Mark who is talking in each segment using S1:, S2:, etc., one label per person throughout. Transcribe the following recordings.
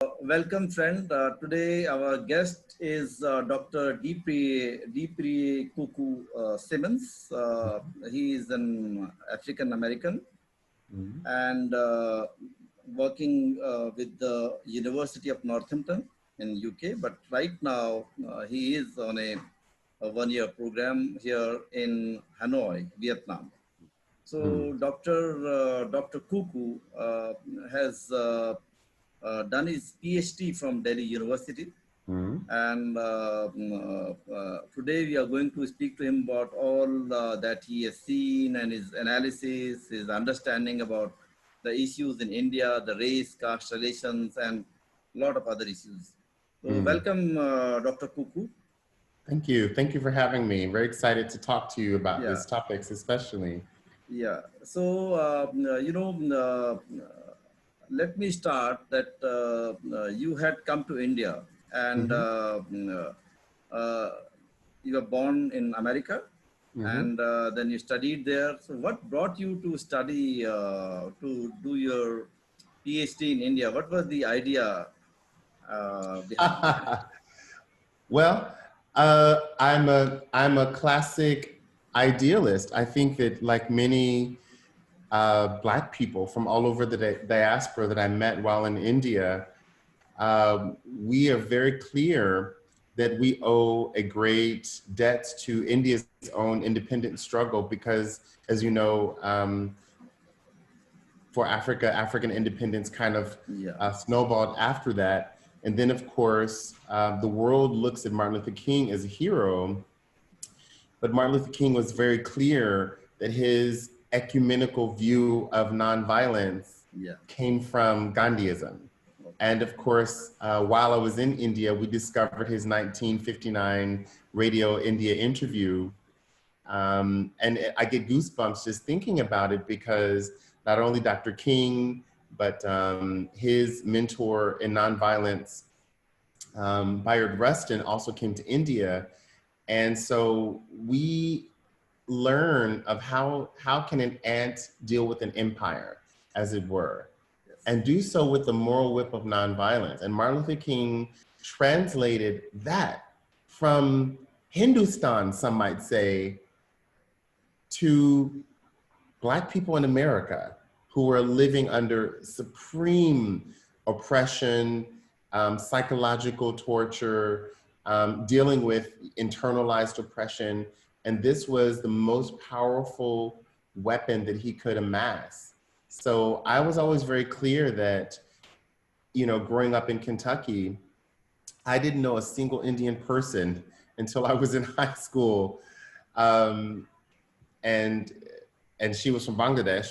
S1: Welcome, friend. Today, our guest is Dr. Diepiriye Kuku-Siemons. He is an African American
S2: Mhm.
S1: and working with the University of Northampton in UK. But right now, he is on a one-year program here in Hanoi, Vietnam. So,
S2: Mm.
S1: Dr. Kuku has done his PhD from Delhi University.
S2: Mm.
S1: And today we are going to speak to him about all that he has seen and his analysis, his understanding about the issues in India, the race, caste relations, and a lot of other issues. So
S2: Mm.
S1: welcome, Dr. Kuku.
S2: Thank you. Thank you for having me. Very excited to talk to you about
S1: Yeah,
S2: these topics, especially.
S1: yeah. So, let me start that you had come to India and
S2: Hmm.
S1: uh, you were born in America
S2: Hmm.
S1: and then you studied there. So what brought you to study, to do your PhD in India? What was the idea behind it?
S2: Well, I'm a classic idealist. I think that like many Black people from all over the diaspora that I met while in India, we are very clear that we owe a great debt to India's own independent struggle because, as you know, for Africa, African independence kind of
S1: Yeah,
S2: snowballed after that. And then, of course, the world looks at Martin Luther King as a hero, but Martin Luther King was very clear that his ecumenical view of nonviolence
S1: yeah.
S2: came from Gandhiism. And of course, while I was in India, we discovered his 1959 Radio India interview. I get goosebumps just thinking about it because not only Dr. King, but his mentor in nonviolence, Bayard Rustin, also came to India. And so we learn of how can an ant deal with an empire, as it were,
S1: Yes.
S2: and do so with the moral whip of nonviolence. And Martin Luther King translated that from Hindustan, some might say, to Black people in America who were living under supreme oppression, psychological torture, dealing with internalized oppression. And this was the most powerful weapon that he could amass. So I was always very clear that, you know, growing up in Kentucky, I didn't know a single Indian person until I was in high school. Um, and and she was from Bangladesh.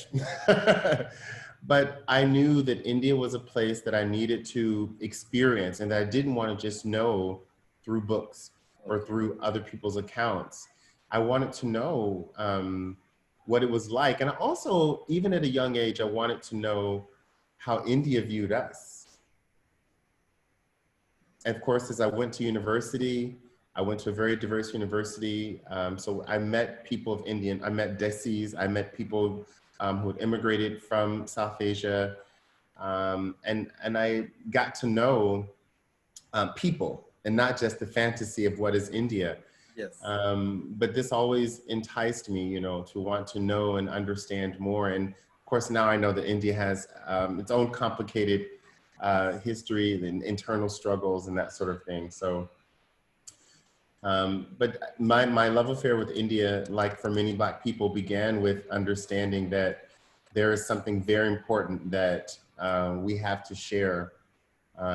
S2: But I knew that India was a place that I needed to experience and that I didn't want to just know through books or
S1: Okay.
S2: through other people's accounts. I wanted to know what it was like. And also, even at a young age, I wanted to know how India viewed us. And of course, as I went to university, I went to a very diverse university. So I met people of Indian, I met Desis, I met people who had immigrated from South Asia. And I got to know people and not just the fantasy of what is India.
S1: Yes.
S2: But this always enticed me, you know, to want to know and understand more. And of course, now I know that India has its own complicated history and internal struggles and that sort of thing. So, but my love affair with India, like for many Black people, began with understanding that there is something very important that we have to share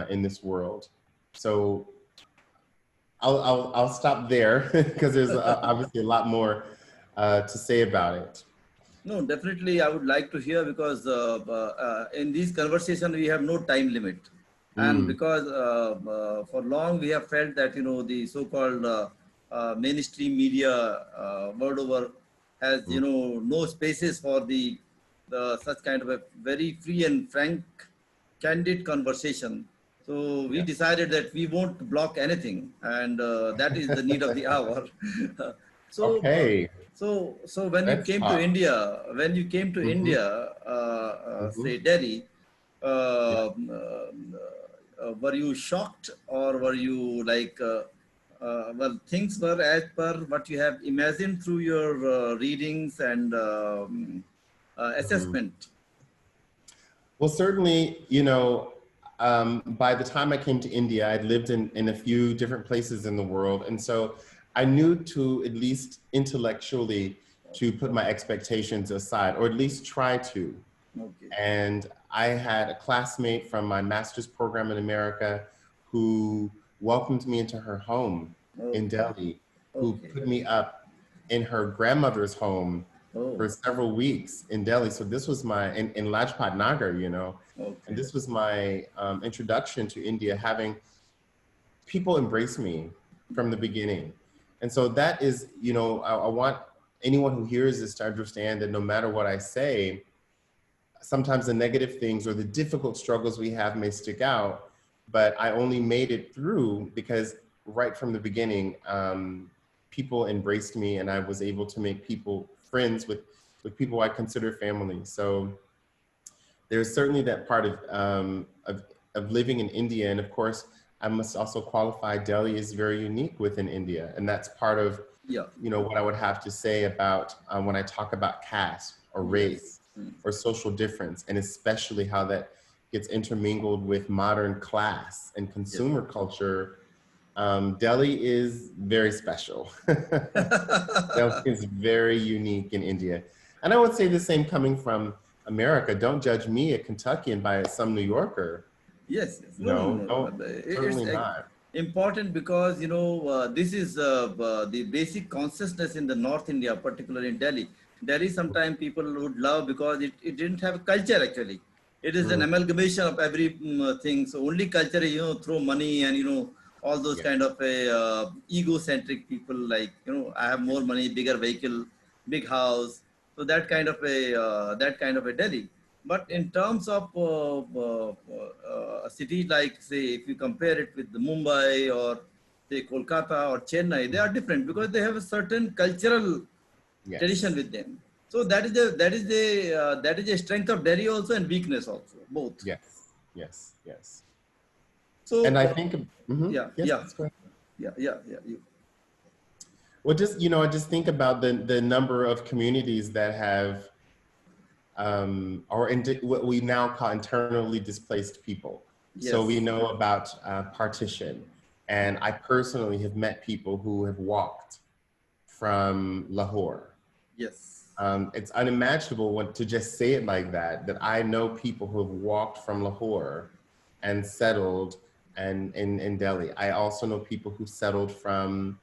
S2: in this world. So I'll stop there because there's obviously a lot more to say about it.
S1: No, definitely I would like to hear because in these conversation we have no time limit. And
S2: Mm.
S1: because for long we have felt that, you know, the so-called mainstream media world over has, you
S2: Mm.
S1: know, no spaces for the such kind of a very free and frank, candid conversation. So we
S2: Yeah.
S1: decided that we won't block anything, and that is the need of the hour. so,
S2: Okay,
S1: so when you
S2: let's
S1: came to
S2: talk.
S1: India,
S2: Hmm.
S1: say
S2: Hmm.
S1: Delhi,
S2: Yeah.
S1: uh, were you shocked, or were you like, well, things were as per what you have imagined through your readings and
S2: Mhm.
S1: assessment?
S2: Well, certainly, you know, by the time I came to India, I'd lived in a few different places in the world. And so I knew to at least intellectually to put my expectations aside, or at least try to.
S1: Okay.
S2: And I had a classmate from my master's program in America who welcomed me into her home in
S1: Okay.
S2: Delhi, who
S1: Okay.
S2: put me up in her grandmother's home
S1: Oh.
S2: for several weeks in Delhi. So this was my, in Lajpat Nagar, you know, and
S1: Okay.
S2: this was my introduction to India, having people embrace me from the beginning. And so that is, you know, I want anyone who hears this to understand that no matter what I say, sometimes the negative things or the difficult struggles we have may stick out, but I only made it through because right from the beginning, people embraced me and I was able to make people friends with people I consider family. So there's certainly that part of living in India. And of course, I must also qualify Delhi is very unique within India. And that's part of,
S1: Yeah.
S2: you know, what I would have to say about when I talk about caste or
S1: Yes.
S2: race or social difference, and especially how that gets intermingled with modern class and
S1: Yes.
S2: consumer culture. Delhi is very special. Delhi is very unique in India. And I would say the same coming from America. Don't judge me, a Kentuckian, by some New Yorker.
S1: Yes, yes.
S2: You
S1: No, no,
S2: know,
S1: no,
S2: don't,
S1: no. It's
S2: certainly not.
S1: important because, you know, this is the basic consciousness in the North India, particularly in Delhi. Delhi, sometimes people would love because it didn't have a culture actually. It is an
S2: Mm,
S1: amalgamation of every thing. So only culture, you know, throw money and, you know, all those
S2: yeah,
S1: kind of egocentric people like, you know, I have more money, bigger vehicle, big house. So that kind of a Delhi. But
S2: yeah.
S1: in terms of a city like, say, if you compare it with the Mumbai or say Kolkata or Chennai, they are different because they have a certain cultural tradition
S2: Yes,
S1: with them. So that is the strength of Delhi also and weakness also, both.
S2: yes, yes, yes. And
S1: So
S2: I think,
S1: yeah,
S2: yes,
S1: yeah,
S2: that's correct.
S1: yeah. You,
S2: Well, just, you know, I just think about the number of communities that have, or what we now call internally displaced people. So we
S1: yes,
S2: know about partition. And I personally have met people who have walked from Lahore.
S1: yes,
S2: It's unimaginable to just say it like that, that I know people who have walked from Lahore and settled in Delhi. I also know people who settled from,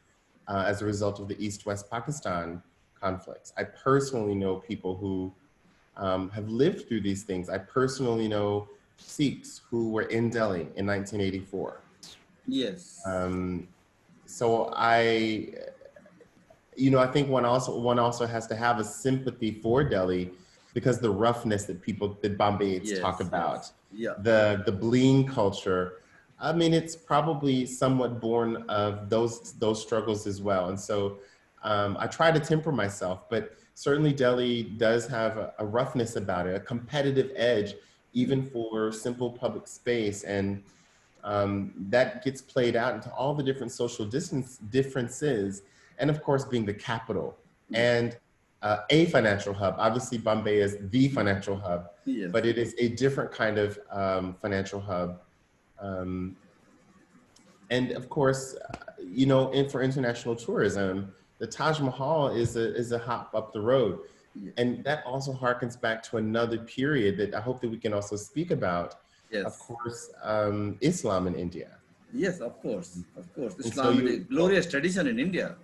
S2: as a result of the East-West Pakistan conflicts. I personally know people who have lived through these things. I personally know Sikhs who were in Delhi in 1984.
S1: yes,
S2: Um, so you know, I think one also has to have a sympathy for Delhi because the roughness that that Bombayites talk
S1: yes,
S2: about,
S1: yes, yeah,
S2: the bleen culture. I mean, it's probably somewhat born of those struggles as well. And so I try to temper myself, but certainly Delhi does have a roughness about it, a competitive edge, even for simple public space. And that gets played out into all the different social distance differences, and of course being the capital
S1: yeah,
S2: and a financial hub. Obviously Bombay is the financial hub,
S1: yes,
S2: but it is a different kind of financial hub. Um, and of course, you know, for international tourism, the Taj Mahal is a hop up the road.
S1: yeah,
S2: And that also harkens back to another period that I hope that we can also speak about, of
S1: yes.
S2: course, Islam in India.
S1: Yes, of course, of course.
S2: And so
S1: Islam is a
S2: you,
S1: glorious tradition in India,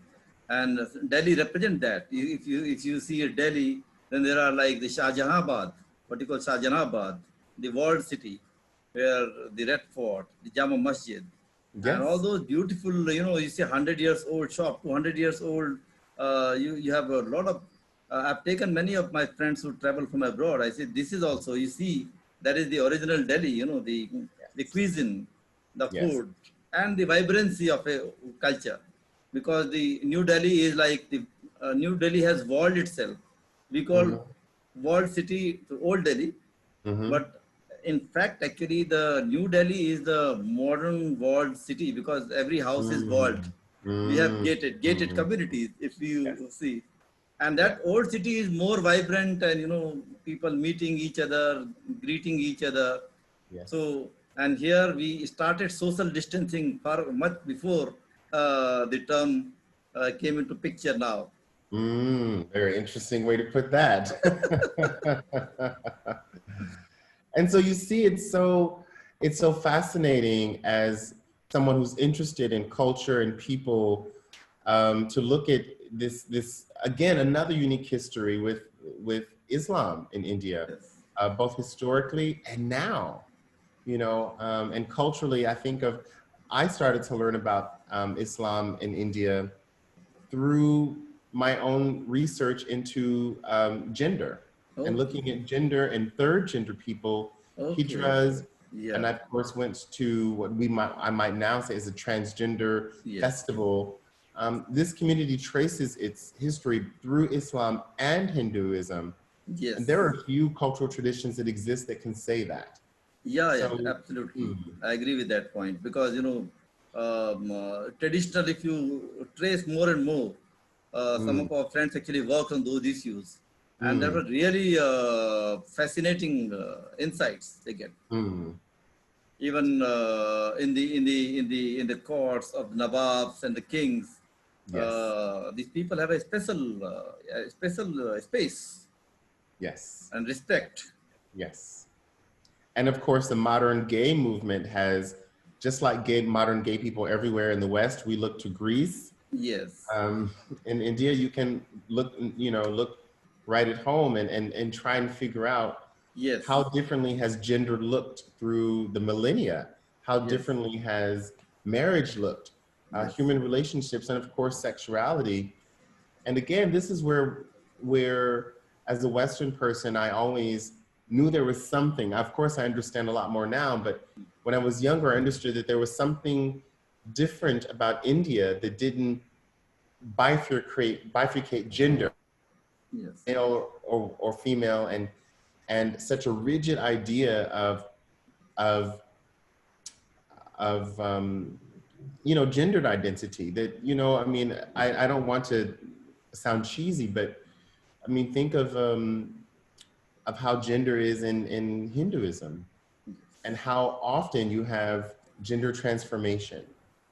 S1: and Delhi represent that. If you see Delhi, then there are like the Shah Jahanabad, what you call Shah Jahanabad, the world city, where the Red Fort, the Jama Masjid, and all
S2: yes,
S1: those beautiful, you know, you see 100 years old shop, 200 years old. You have a lot of. I've taken many of my friends who travel from abroad. I say this is also, you see, that is the original Delhi. You know, the
S2: yes,
S1: cuisine, the
S2: yes,
S1: food, and the vibrancy of a culture, because the New Delhi is like the New Delhi has world itself. We call
S2: mm-hmm,
S1: world city to old Delhi,
S2: mm-hmm,
S1: but in fact, actually, the New Delhi is the modern walled city because every house is walled.
S2: Mm,
S1: We have
S2: mm,
S1: gated
S2: mm.
S1: communities, if
S2: Yes,
S1: you see. And
S2: yes.
S1: that old city is more vibrant and, people meeting each other, greeting each other.
S2: Yes.
S1: So, and here we started social distancing far much before the term came into picture now.
S2: Very interesting way to put that. And so you see, it's so fascinating as someone who's interested in culture and people, to look at this again, another unique history with Islam in India,
S1: Yes.
S2: both historically and now. And culturally, I started to learn about Islam in India through my own research into gender and
S1: Okay.
S2: looking at gender and third gender people,
S1: Okay.
S2: hijras, and
S1: Yeah.
S2: I of course went to what I might now say is a transgender
S1: Yes.
S2: festival. This community traces its history through Islam and Hinduism, and there
S1: Yes.
S2: are a few cultural traditions that exist that can say that.
S1: Yeah, yeah,
S2: So,
S1: absolutely.
S2: mm,
S1: I agree with that point because traditional. If you trace more and more, some
S2: mm,
S1: of our friends actually worked on those issues, and there
S2: mm,
S1: were really fascinating insights they get.
S2: mm.
S1: Even in the courts of the Nawabs and the kings,
S2: Yes,
S1: these people have a special space
S2: yes,
S1: and respect.
S2: yes. And of course, the modern gay movement has, just like modern gay people everywhere in the West, we look to Greece.
S1: Yes,
S2: Um, in India, you can look right at home and try and figure out how
S1: yes,
S2: differently has gender looked through the millennia, how
S1: yes,
S2: differently has marriage looked,
S1: yes,
S2: human relationships, and of course, sexuality. And again, this is where as a Western person, I always knew there was something. Of course, I understand a lot more now, but when I was younger, I understood that there was something different about India that didn't bifurcate gender,
S1: yes,
S2: male or female, and such a rigid idea of gendered identity that, I mean, I don't want to sound cheesy, but I mean, think of how gender is in Hinduism and how often you have gender transformation,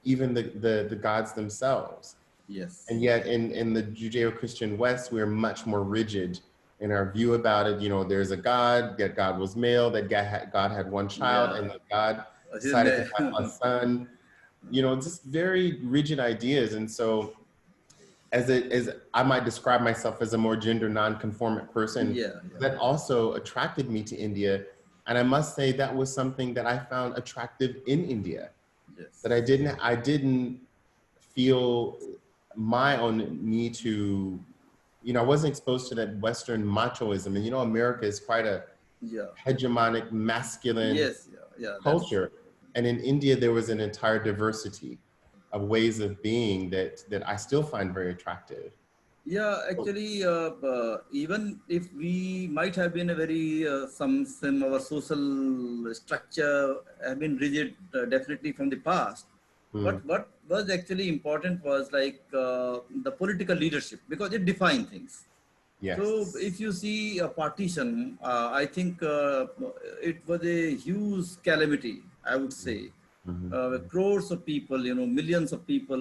S2: even the gods themselves.
S1: yes,
S2: And yet in the Judeo-Christian West, we're much more rigid in our view about it. There's a God, that God was male, that God had one child,
S1: yeah.
S2: and that God
S1: His
S2: decided to have a son. Just very rigid ideas. And so as I might describe myself as a more gender non-conformant person,
S1: Yeah, yeah,
S2: that also attracted me to India. And I must say that was something that I found attractive in India, that
S1: yes,
S2: I didn't feel my own need to, I wasn't exposed to that Western machoism. And America is quite a
S1: yeah,
S2: hegemonic, masculine
S1: yes, yeah, yeah. That's true.
S2: culture. And in India, there was an entire diversity of ways of being that I still find very attractive.
S1: Yeah, actually, even if we might have been a very some our social structure have been rigid, definitely from the past.
S2: Mm,
S1: But what was actually important was like the political leadership because it defined things. So
S2: yes.
S1: if you see a partition, I think it was a huge calamity, I would say.
S2: Mhm.
S1: Crores of people, millions of people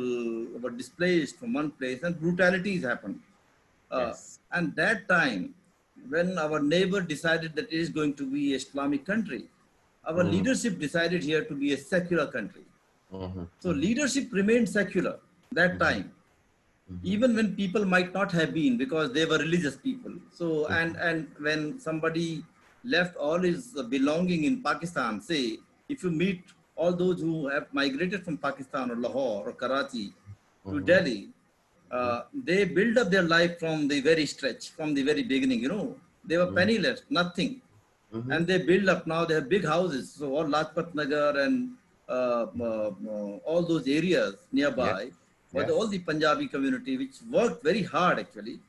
S1: were displaced from one place and brutalities happened.
S2: Yes.
S1: And that time, when our neighbor decided that it is going to be a Islamic country, our
S2: Mm,
S1: leadership decided here to be a secular country.
S2: mhm,
S1: So
S2: mhm,
S1: leadership remained secular that
S2: mhm,
S1: time,
S2: mhm,
S1: even when people might not have been because they were religious people. So and
S2: mhm,
S1: and when somebody left all his belonging in Pakistan, say if you meet all those who have migrated from Pakistan or Lahore or Karachi to
S2: mhm,
S1: Delhi, they build up their life from the very stretch, from the very beginning. They were
S2: mhm,
S1: penniless, nothing, and
S2: mhm.
S1: they build up. Now they have big houses. So all Lajpat Nagar and all those areas
S2: Yes.
S1: nearby was all
S2: Yes.
S1: the Punjabi community, which worked very hard actually,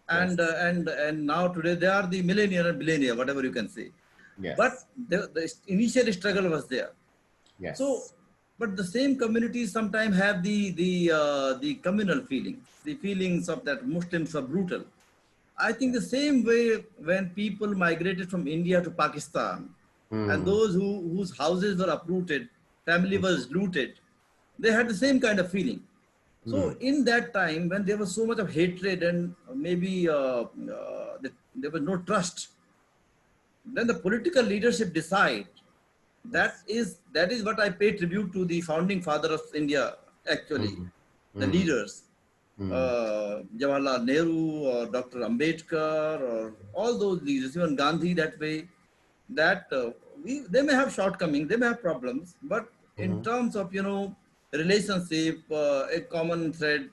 S1: and
S2: Yes.
S1: now today they are the millionaire and billionaire, whatever you can say. but
S2: Yes.
S1: the initial struggle was there. So,
S2: Yes.
S1: but the same communities sometimes have the communal feelings, the feelings of that Muslims are brutal. I think
S2: Yeah.
S1: the same way when people migrated from India to Pakistan, and
S2: Mm.
S1: those whose houses were uprooted, family
S2: Mm.
S1: was looted, they had the same kind of feeling. So
S2: Mm.
S1: in that time when there was so much of hatred and maybe there was no trust, then the political leadership decide. that
S2: Yes.
S1: is that is what I pay tribute to the founding father of India, actually,
S2: Mm.
S1: the
S2: Mm.
S1: leaders,
S2: Mm.
S1: Jawaharlal Nehru or Dr. Ambedkar or all those leaders, even Gandhi, that way, that they may have shortcomings, they may have problems, but in
S2: Mhm.
S1: terms of relationship, a common thread,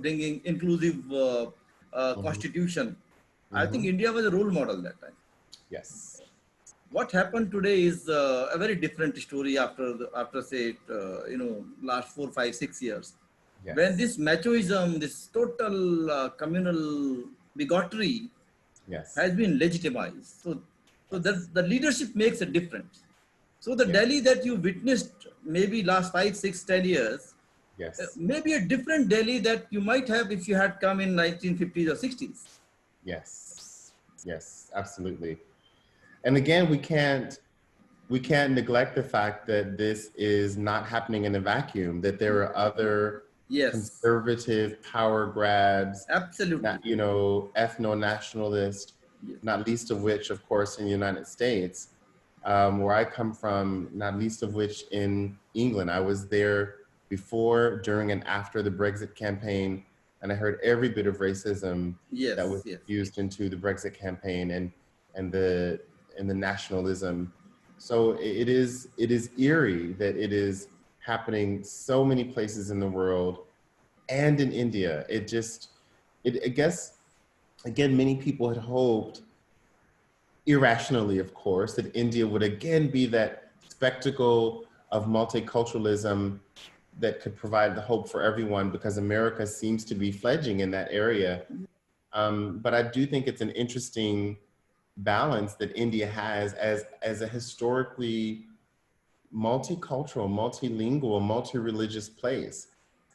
S1: bringing inclusive
S2: Mhm.
S1: constitution, I think
S2: Mhm.
S1: India was a role model that time.
S2: Yes.
S1: What happened today is a very different story after say last 4, 5, 6 years, when
S2: Yes.
S1: this machoism, this total communal bigotry
S2: Yes.
S1: has been legitimized. So
S2: Yes.
S1: that the leadership makes a difference. So the
S2: Yeah.
S1: Delhi that you witnessed maybe last 5, 6, 10 years,
S2: Yes.
S1: may be a different Delhi that you might have if you had come in 1950s or 60s.
S2: Yes. Yes. Absolutely. And again, we can't neglect the fact that this is not happening in a vacuum, that there are other
S1: Yes,
S2: conservative power grabs,
S1: absolutely.
S2: ethno-nationalist,
S1: Yes,
S2: not least of which, of course, in the United States, where I come from, not least of which in England. I was there before, during, and after the Brexit campaign, and I heard every bit of racism that
S1: yes,
S2: was
S1: yes.
S2: infused into the Brexit campaign and the nationalism. So it is eerie that it is happening so many places in the world and in India. I guess, again, many people had hoped, irrationally, of course, that India would again be that spectacle of multiculturalism that could provide the hope for everyone, because America seems to be fledging in that area. But I do think it's an interesting balance that India has as a historically multicultural, multilingual, multi-religious place.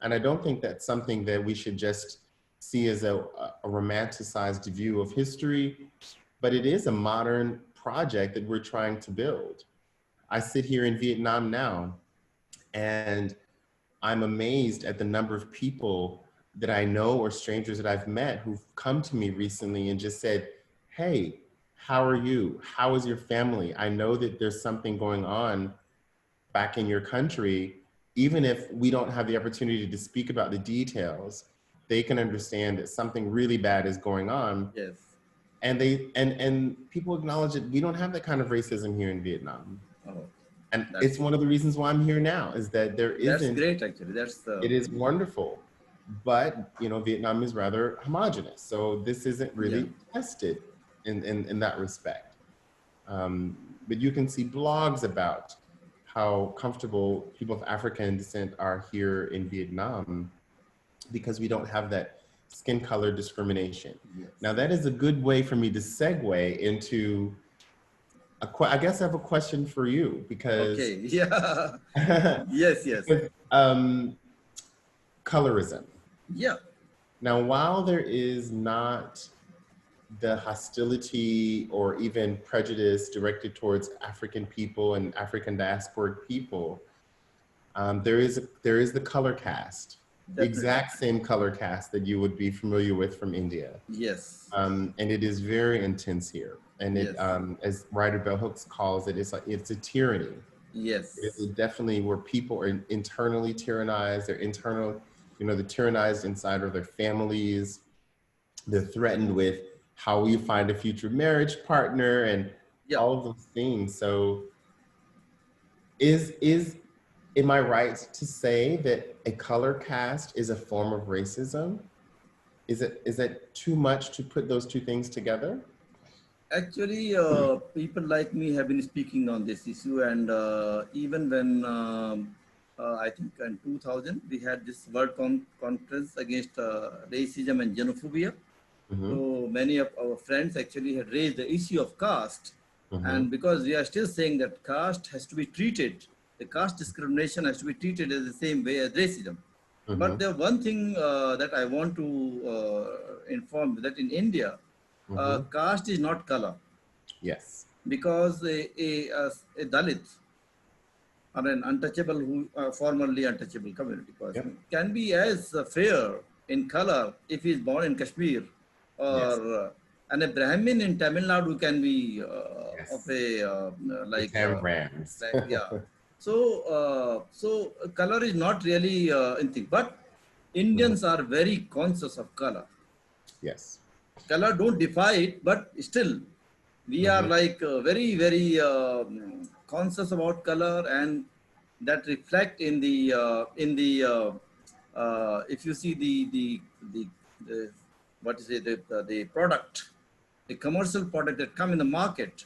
S2: And I don't think that's something that we should just see as a romanticized view of history, but it is a modern project that we're trying to build. I sit here in Vietnam now, and I'm amazed at the number of people that I know or strangers that I've met who've come to me recently and just said, hey, how are you? How is your family? I know that there's something going on back in your country. Even if we don't have the opportunity to speak about the details, they can understand that something really bad is going on.
S1: Yes.
S2: And people acknowledge that we don't have that kind of racism here in Vietnam.
S1: Oh,
S2: And
S1: that's
S2: it's one of the reasons why I'm here now, is that there
S1: that's
S2: isn't.
S1: great. Actually, that's
S2: It is wonderful, but Vietnam is rather homogenous, so this isn't
S1: yeah.
S2: really tested in that respect. But you can see blogs about how comfortable people of African descent are here in Vietnam because we don't have that skin color discrimination.
S1: Yes.
S2: Now, that is a good way for me to segue into I guess I have a question for you because
S1: Okay. Yeah. Yes. Yes.
S2: because colorism.
S1: Yeah.
S2: Now, while there is not the hostility or even prejudice directed towards African people and African diasporic people, there is the color cast, the
S1: Definitely.
S2: exact same color cast that you would be familiar with from India.
S1: Yes.
S2: And it is very intense here. And it,
S1: Yes.
S2: as Ryder Bell Hooks calls it, it's a tyranny. It
S1: Yes.
S2: is definitely where people are internally tyrannized. They're tyrannized inside of their families. They're threatened with how will you find a future marriage partner and
S1: Yeah.
S2: all of those things. So is am I right to say that a color cast is a form of racism? Is that too much to put those two things together?
S1: Actually, people like me have been speaking on this issue, and even when I think in 2000 we had this World Conference against racism and xenophobia.
S2: Mm-hmm.
S1: So many of our friends actually had raised the issue of caste. And because we are still saying that caste has to be treated, the caste discrimination has to be treated as the same way as racism. But the one thing that I want to inform you that in India, caste is not color.
S2: Yes.
S1: Because a Dalit or an untouchable, formerly untouchable community person can be as fair in color if he is born in Kashmir, or and a Brahmin in Tamil Nadu can be of a
S2: The Rams.
S1: like So color is not really anything, but Indians are very conscious of color.
S2: Yes.
S1: Color don't defy it, but still we are like very conscious about color, and that reflect in the if you see the what is it, the product, the commercial product that come in the market,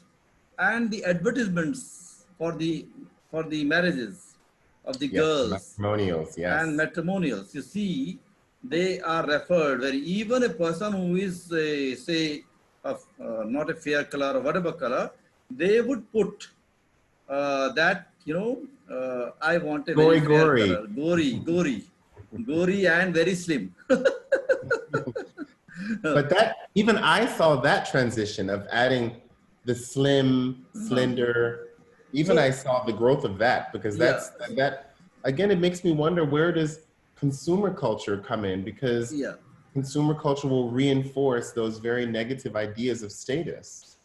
S1: and the advertisements for the marriages of the girls
S2: Matrimonials,
S1: and matrimonials, you see, they are referred where even a person who is say of not a fair color or whatever color, they would put that, I want a very fair color, gory and very slim.
S2: But that, even I saw that transition of adding the slim, slender, even I saw the growth of that, because that again, it makes me wonder, where does consumer culture come in? Because consumer culture will reinforce those very negative ideas of status.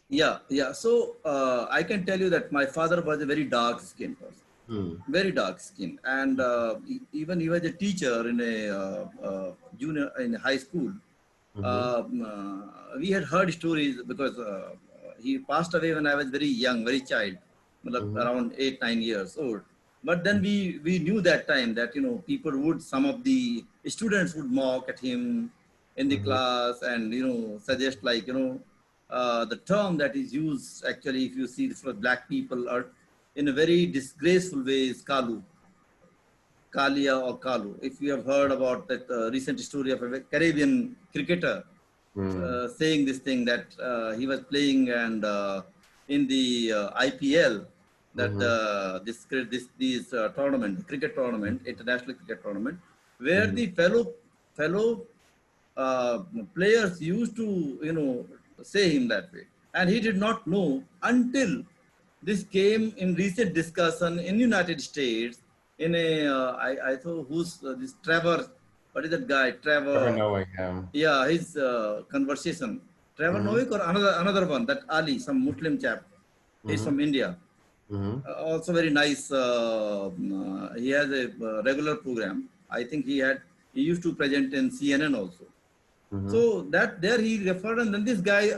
S1: So I can tell you that my father was a very dark skinned person, very dark skin, and even he was a teacher in a junior in a high school. We had heard stories because he passed away when I was very young, very child, around 8-9 years old. But then we knew that time that people would, some of the students would mock at him in the class, and suggest like the term that is used actually, if you see for black people, are in a very disgraceful way, is Kalu. Kalia or Kalu. If you have heard about that recent story of a Caribbean cricketer saying this thing, that he was playing and in the IPL, that this tournament, cricket tournament, international cricket tournament, where the fellow players used to say him that way, and he did not know until this came in recent discussion in United States. In a I thought who's this Trevor, what is that guy, Trevor
S2: Noah,
S1: his conversation, Trevor Novick, or another one, that Ali, some Muslim chap, he's from India, also very nice. He has a regular program. I think he used to present in CNN also. So that there he referred, and then this guy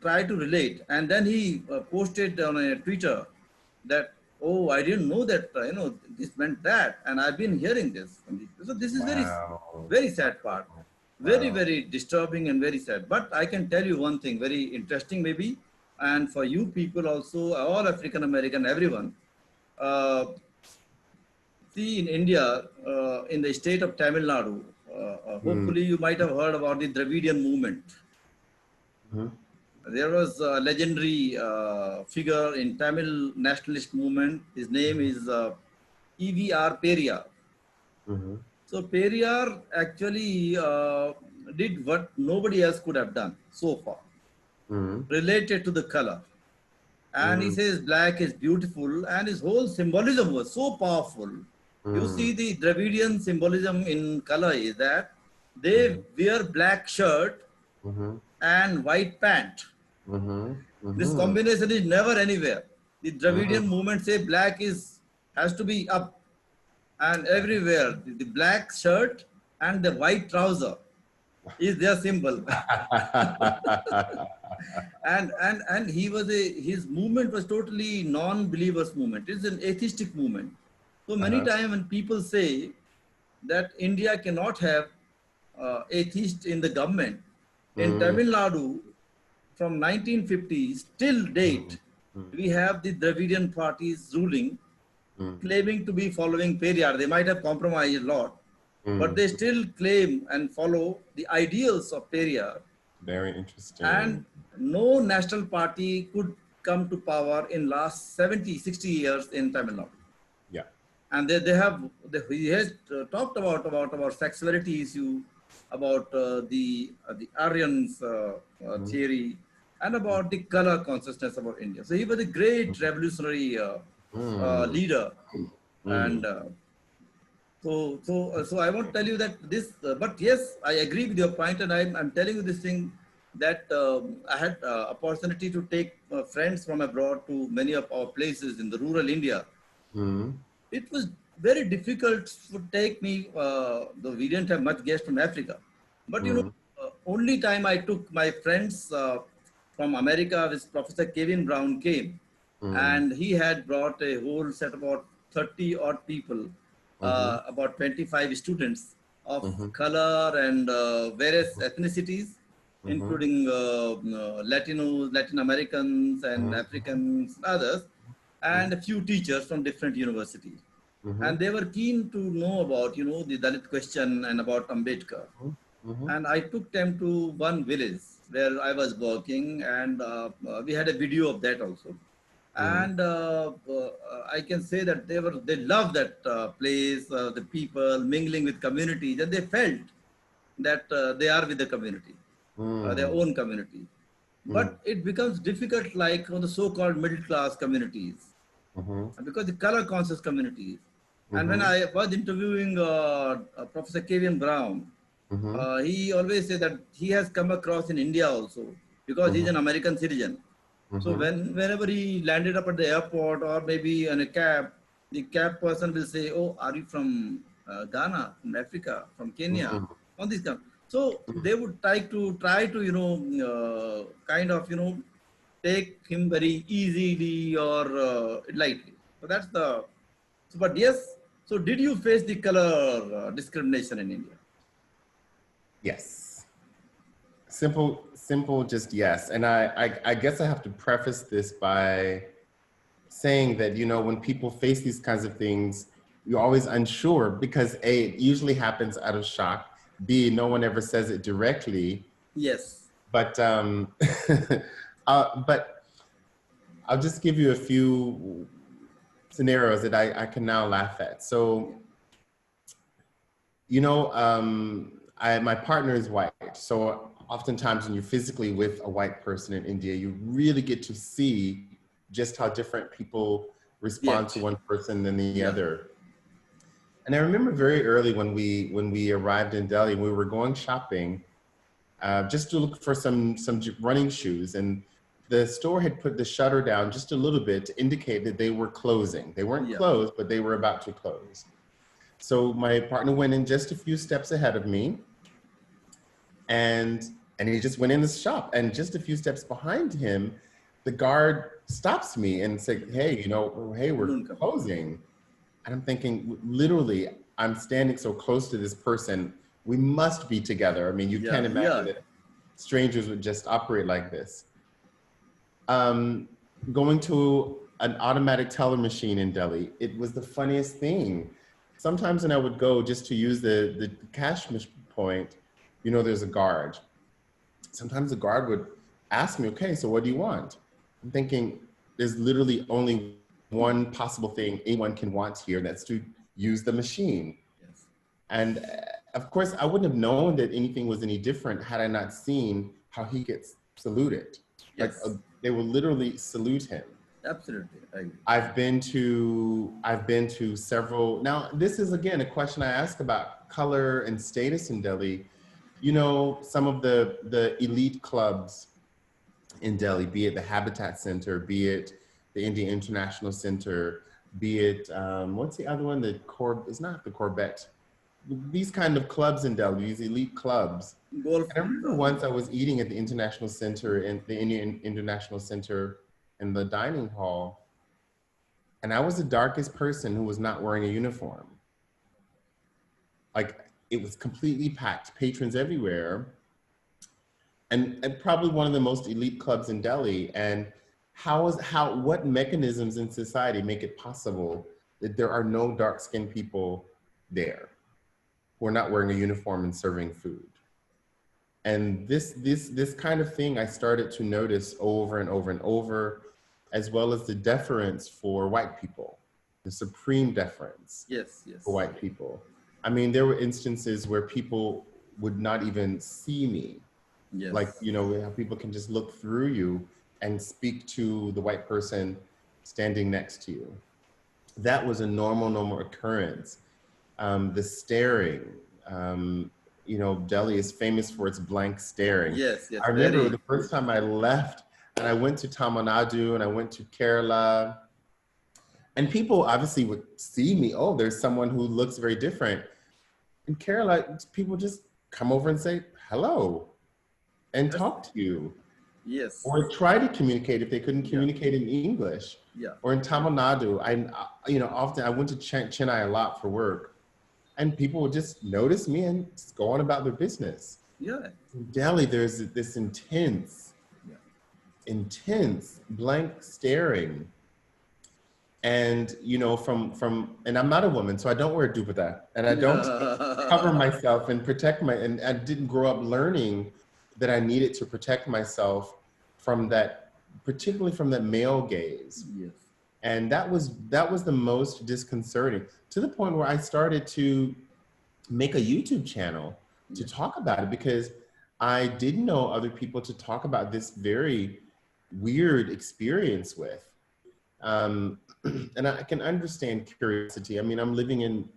S1: tried to relate, and then he posted on a Twitter that, oh, I didn't know that this meant that, and I've been hearing this. So this is very sad part, very disturbing and very sad. But I can tell you one thing, very interesting maybe, and for you people also, all African American, everyone. See, in India, in the state of Tamil Nadu, hopefully you might have heard about the Dravidian movement. There was a legendary figure in Tamil nationalist movement. His name is E.V.R. Periyar. So Periyar actually did what nobody else could have done so far, related to the color. And he says black is beautiful, and his whole symbolism was so powerful. You see, the Dravidian symbolism in color is that they wear black shirt and white pant. This combination is never anywhere. The Dravidian movement say black has to be up, and everywhere the black shirt and the white trouser is their symbol. and his movement was totally non-believers movement. It's an atheistic movement. So many times when people say that India cannot have atheists in the government, in Tamil Nadu from 1950s till date, we have the Dravidian parties ruling, claiming to be following Periyar. They might have compromised a lot, but they still claim and follow the ideals of Periyar.
S2: Very interesting.
S1: And no national party could come to power in last 70, 60 years in Tamil Nadu.
S2: Yeah.
S1: And he has talked about sexuality issue, about the Aryans theory, and about the color consciousness about India. So he was a great revolutionary
S2: Mm.
S1: leader, and
S2: Mm.
S1: so I won't tell you that this, but yes, I agree with your point, and I'm telling you this thing that I had opportunity to take friends from abroad to many of our places in the rural India.
S2: Mm.
S1: It was very difficult to take me, though we didn't have much guests from Africa. But
S2: Mm.
S1: only time I took my friends from America, with Professor Kevin Brown came,
S2: Mm.
S1: and he had brought a whole set about 30 odd people,
S2: Mm-hmm.
S1: about 25 students of
S2: Mm-hmm.
S1: color and various ethnicities,
S2: Mm-hmm.
S1: including Latinos, Latin Americans, and Africans, others, and a few teachers from different universities.
S2: Mm-hmm.
S1: And they were keen to know about, the Dalit question and about Ambedkar.
S2: Mm-hmm.
S1: And I took them to one village where I was working, and we had a video of that also.
S2: Mm-hmm.
S1: And I can say that they loved that place, the people mingling with communities, and they felt that they are with the community, their
S2: Mm.
S1: own community.
S2: Mm.
S1: But it becomes difficult, like on the so-called middle class communities,
S2: Mm-hmm.
S1: because the color conscious communities. And when
S2: Mm-hmm.
S1: I was interviewing Professor Kevin Brown,
S2: Mm-hmm.
S1: he always said that he has come across in India also, because he's
S2: Mm-hmm.
S1: an American citizen. So
S2: Mm-hmm.
S1: whenever he landed up at the airport or maybe in a cab, the cab person will say, "Oh, are you from Ghana, from Africa, from Kenya?"
S2: Mm-hmm.
S1: On this kind. So they would try to kind of take him very easily or lightly. So that's the. So, but yes. So did you face the color discrimination in India?
S2: Yes. Simple, just yes. And I guess I have to preface this by saying that, when people face these kinds of things, you're always unsure because A, it usually happens out of shock. B, no one ever says it directly.
S1: Yes.
S2: But but I'll just give you a few scenarios that I can now laugh at. So, my partner is white. So oftentimes when you're physically with a white person in India, you really get to see just how different people respond to
S1: Yet.
S2: one person than the
S1: Yeah.
S2: other. And I remember very early when we arrived in Delhi, we were going shopping just to look for some running shoes, and the store had put the shutter down just a little bit to indicate that they were closing. They weren't
S1: Yeah.
S2: closed, but they were about to close. So my partner went in just a few steps ahead of me, and he just went in the shop. And just a few steps behind him, the guard stops me and said, "Hey, hey, we're
S1: Balloon come.
S2: closing." And I'm thinking, literally, I'm standing so close to this person. We must be together. I mean, you can't
S1: Yeah.
S2: imagine
S1: Yeah.
S2: that strangers would just operate like this. Um, Going to an automatic teller machine in Delhi, it was the funniest thing. Sometimes when I would go just to use the cash point, there's a guard. Sometimes the guard would ask me, "Okay, so what do you want?" I'm thinking, there's literally only one possible thing anyone can want here, and that's to use the machine.
S1: Yes.
S2: And of course, I wouldn't have known that anything was any different had I not seen how he gets saluted. Like
S1: Yes.
S2: they will literally salute him.
S1: Absolutely. I agree.
S2: I've been to several. Now, this is again a question I ask about color and status in Delhi. Some of the elite clubs in Delhi, be it the Habitat Center, be it the Indian International Center, be it what's the other one? It's not the Corvette. These kind of clubs in Delhi, these elite clubs.
S1: Golf.
S2: And I remember once I was eating at the International Center in the Indian International Center in the dining hall, and I was the darkest person who was not wearing a uniform. Like it was completely packed, patrons everywhere, and probably one of the most elite clubs in Delhi. And what mechanisms in society make it possible that there are no dark-skinned people there who are not wearing a uniform and serving food? And this kind of thing I started to notice over and over and over. as well as the deference for white people, the supreme deference
S1: Yes,
S2: for
S1: yes,
S2: white people. I mean, there were instances where people would not even see me. Like,
S1: yes,
S2: you know, how people can just look through you and speak to the white person standing next to you. That was a normal occurrence. The staring, um, you know, Delhi is famous for its blank staring.
S1: yes, yes,
S2: I remember
S1: very.
S2: the first time I left and I went to Tamil Nadu and I went to Kerala, and people obviously would see me. Oh, there's someone who looks very different. In Kerala, people just come over and say hello and
S1: That's,
S2: talk to you,
S1: yes,
S2: or try to communicate if they couldn't
S1: yeah,
S2: communicate in English.
S1: yeah,
S2: Or in Tamil Nadu, you know, often I went to Chennai a lot for work, and people would just notice me and just go on about their business.
S1: yeah,
S2: In Delhi, there's this
S1: yeah.
S2: intense blank staring. And, you know, and I'm not a woman, so I don't wear dupatta, and I don't cover myself and protect and I didn't grow up learning that I needed to protect myself from that, particularly from that male gaze.
S1: Yes,
S2: And that was the most disconcerting, to the point where I started to make a YouTube channel to
S1: yeah,
S2: talk about it, because I didn't know other people to talk about this very weird experience with. Um, and I can understand curiosity. I mean, I'm living in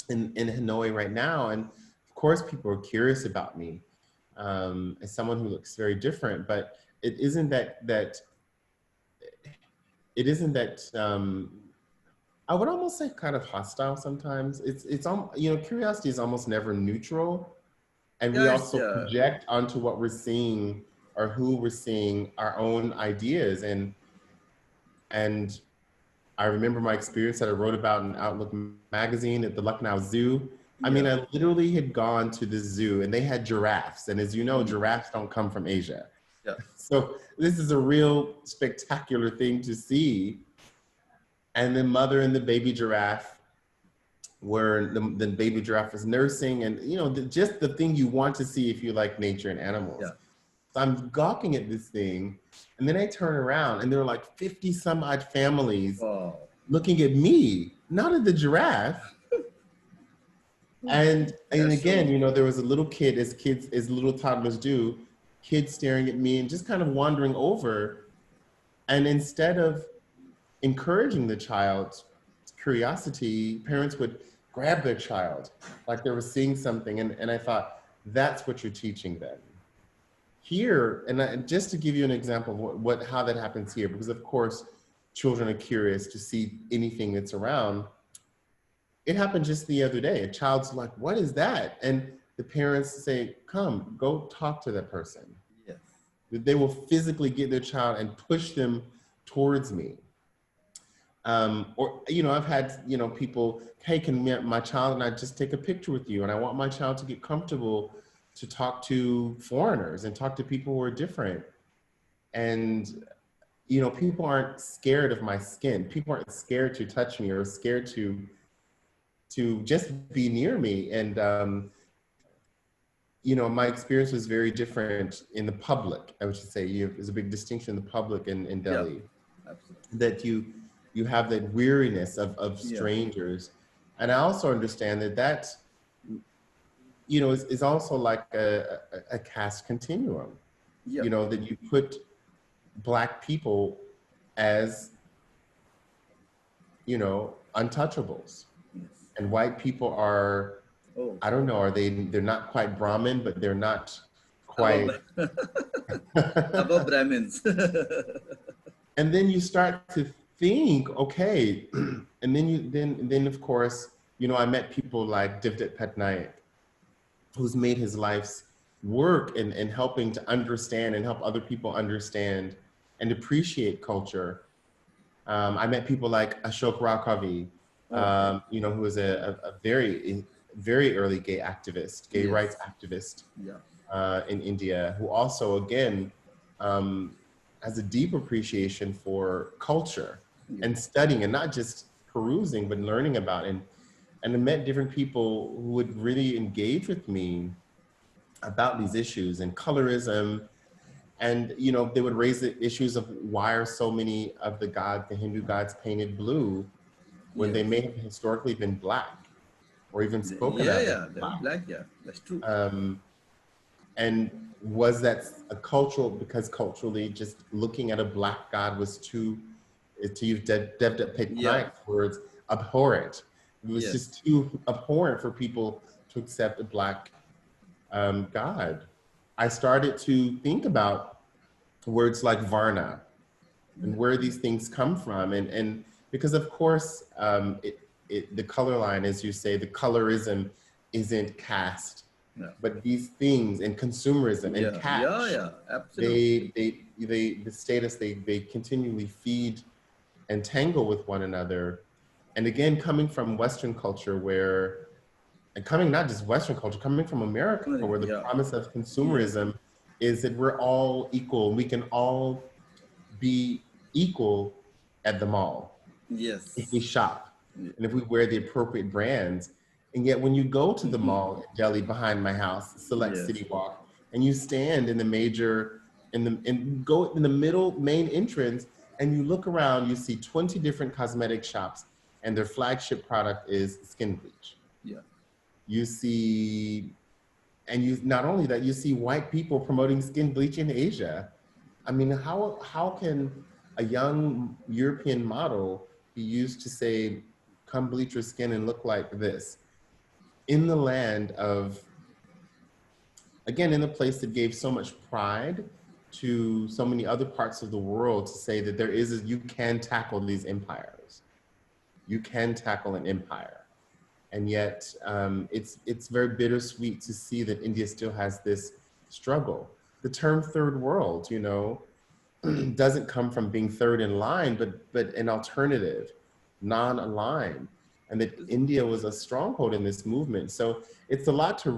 S2: Hanoi right now, and of course, people are curious about me as someone who looks very different. But it isn't that I would almost say kind of hostile sometimes. You know, curiosity is almost never neutral, and we
S1: yeah. It's
S2: also project onto what we're seeing or who we're seeing our own ideas. And I remember my experience that I wrote about in Outlook magazine at the Lucknow Zoo. I mean,
S1: yeah,
S2: I literally had gone to the zoo and they had giraffes. And as you know,
S1: mm,
S2: giraffes don't come from Asia.
S1: yeah,
S2: So this is a real spectacular thing to see. And the mother and the baby giraffe the baby giraffe was nursing, and, you know, just the thing you want to see if you like nature and animals.
S1: yeah.
S2: So I'm gawking at this thing, and then I turn around and there are like 50 some odd families
S1: Wow.
S2: looking at me, not at the giraffe. And
S1: That's
S2: again,
S1: so.
S2: you know, there was a little kid, as little toddlers do, kids staring at me and just kind of wandering over. And instead of encouraging the child's curiosity, parents would grab their child like they were seeing something. And I thought, that's what you're teaching them. Here, just to give you an example of how that happens here, because of course, children are curious to see anything that's around. It happened just the other day. A child's like, what is that? And the parents say, come, go talk to that person.
S1: Yes,
S2: They will physically get their child and push them towards me. Or, you know, I've had, you know, people, hey, can my child and I just take a picture with you? And I want my child to get comfortable to talk to foreigners and talk to people who are different. And, you know, people aren't scared of my skin. People aren't scared to touch me or scared to just be near me. And, you know, my experience was very different in the public, I would say. There's a big distinction in the public in
S1: yeah,
S2: Delhi,
S1: absolutely.
S2: that you have that weariness of
S1: Yeah,
S2: strangers. And I also understand that you know, is also like a caste continuum,
S1: yeah,
S2: you know, that you put Black people as, you know, untouchables.
S1: yes.
S2: And white people are,
S1: Oh,
S2: I don't know, they're not quite Brahmin, but they're not
S1: above,
S2: quite.
S1: above Brahmins.
S2: And then you start to think, okay, and then of course, you know, I met people like Divdat Patnaik, who's made his life's work in helping to understand and help other people understand and appreciate culture. I met people like Ashok Rakavi,
S1: Okay.
S2: you know, who is a very early gay activist, gay rights
S1: Yes.
S2: activist
S1: Yeah.
S2: in India, who also, again, um, has a deep appreciation for culture
S1: Yeah.
S2: and studying, and not just perusing, but learning about. And I met different people who would really engage with me about these issues and colorism And, you know, they would raise the issues of why are so many of the gods, the Hindu gods, painted blue when
S1: Yes.
S2: they may have historically been black or even spoken
S1: Yeah,
S2: of as
S1: yeah, they're
S2: black.
S1: black. Yeah, that's true.
S2: And was that a cultural, because culturally just looking at a black god was too, to use
S1: Yeah.
S2: Peknaik's words, abhorrent. It was
S1: Yes.
S2: just too abhorrent for people to accept a black god. I started to think about words like Varna and where these things come from. And because of course, the color line, as you say, the colorism isn't caste,
S1: Yeah.
S2: but these things and consumerism and
S1: Yeah. Yeah.
S2: cash,
S1: Yeah. Absolutely.
S2: the status, they continually feed and tangle with one another. And again, coming from Western culture where, and coming not just Western culture, coming from America, where the
S1: Yeah.
S2: promise of
S1: Yes.
S2: consumerism is that we're all equal. We can all be equal at the mall if we
S1: Yes.
S2: shop
S1: Yeah.
S2: and if we wear the appropriate brands. And yet when you go to the mall in Delhi behind my house, select
S1: Yes.
S2: City Walk, and you stand in the major, and go in the middle main entrance and you look around, you see 20 different cosmetic shops and their flagship product is skin bleach.
S1: Yeah.
S2: You see, and you not only that, you see white people promoting skin bleach in Asia. I mean, how can a young European model be used to say, come bleach your skin and look like this? In the land of, again, in a place that gave so much pride to so many other parts of the world, to say that you can tackle these empires. You can tackle an empire. And yet it's very bittersweet to see that India still has this struggle. The term third world, you know, doesn't come from being third in line, but an alternative, non-aligned, and that India was a stronghold in this movement. So it's a lot to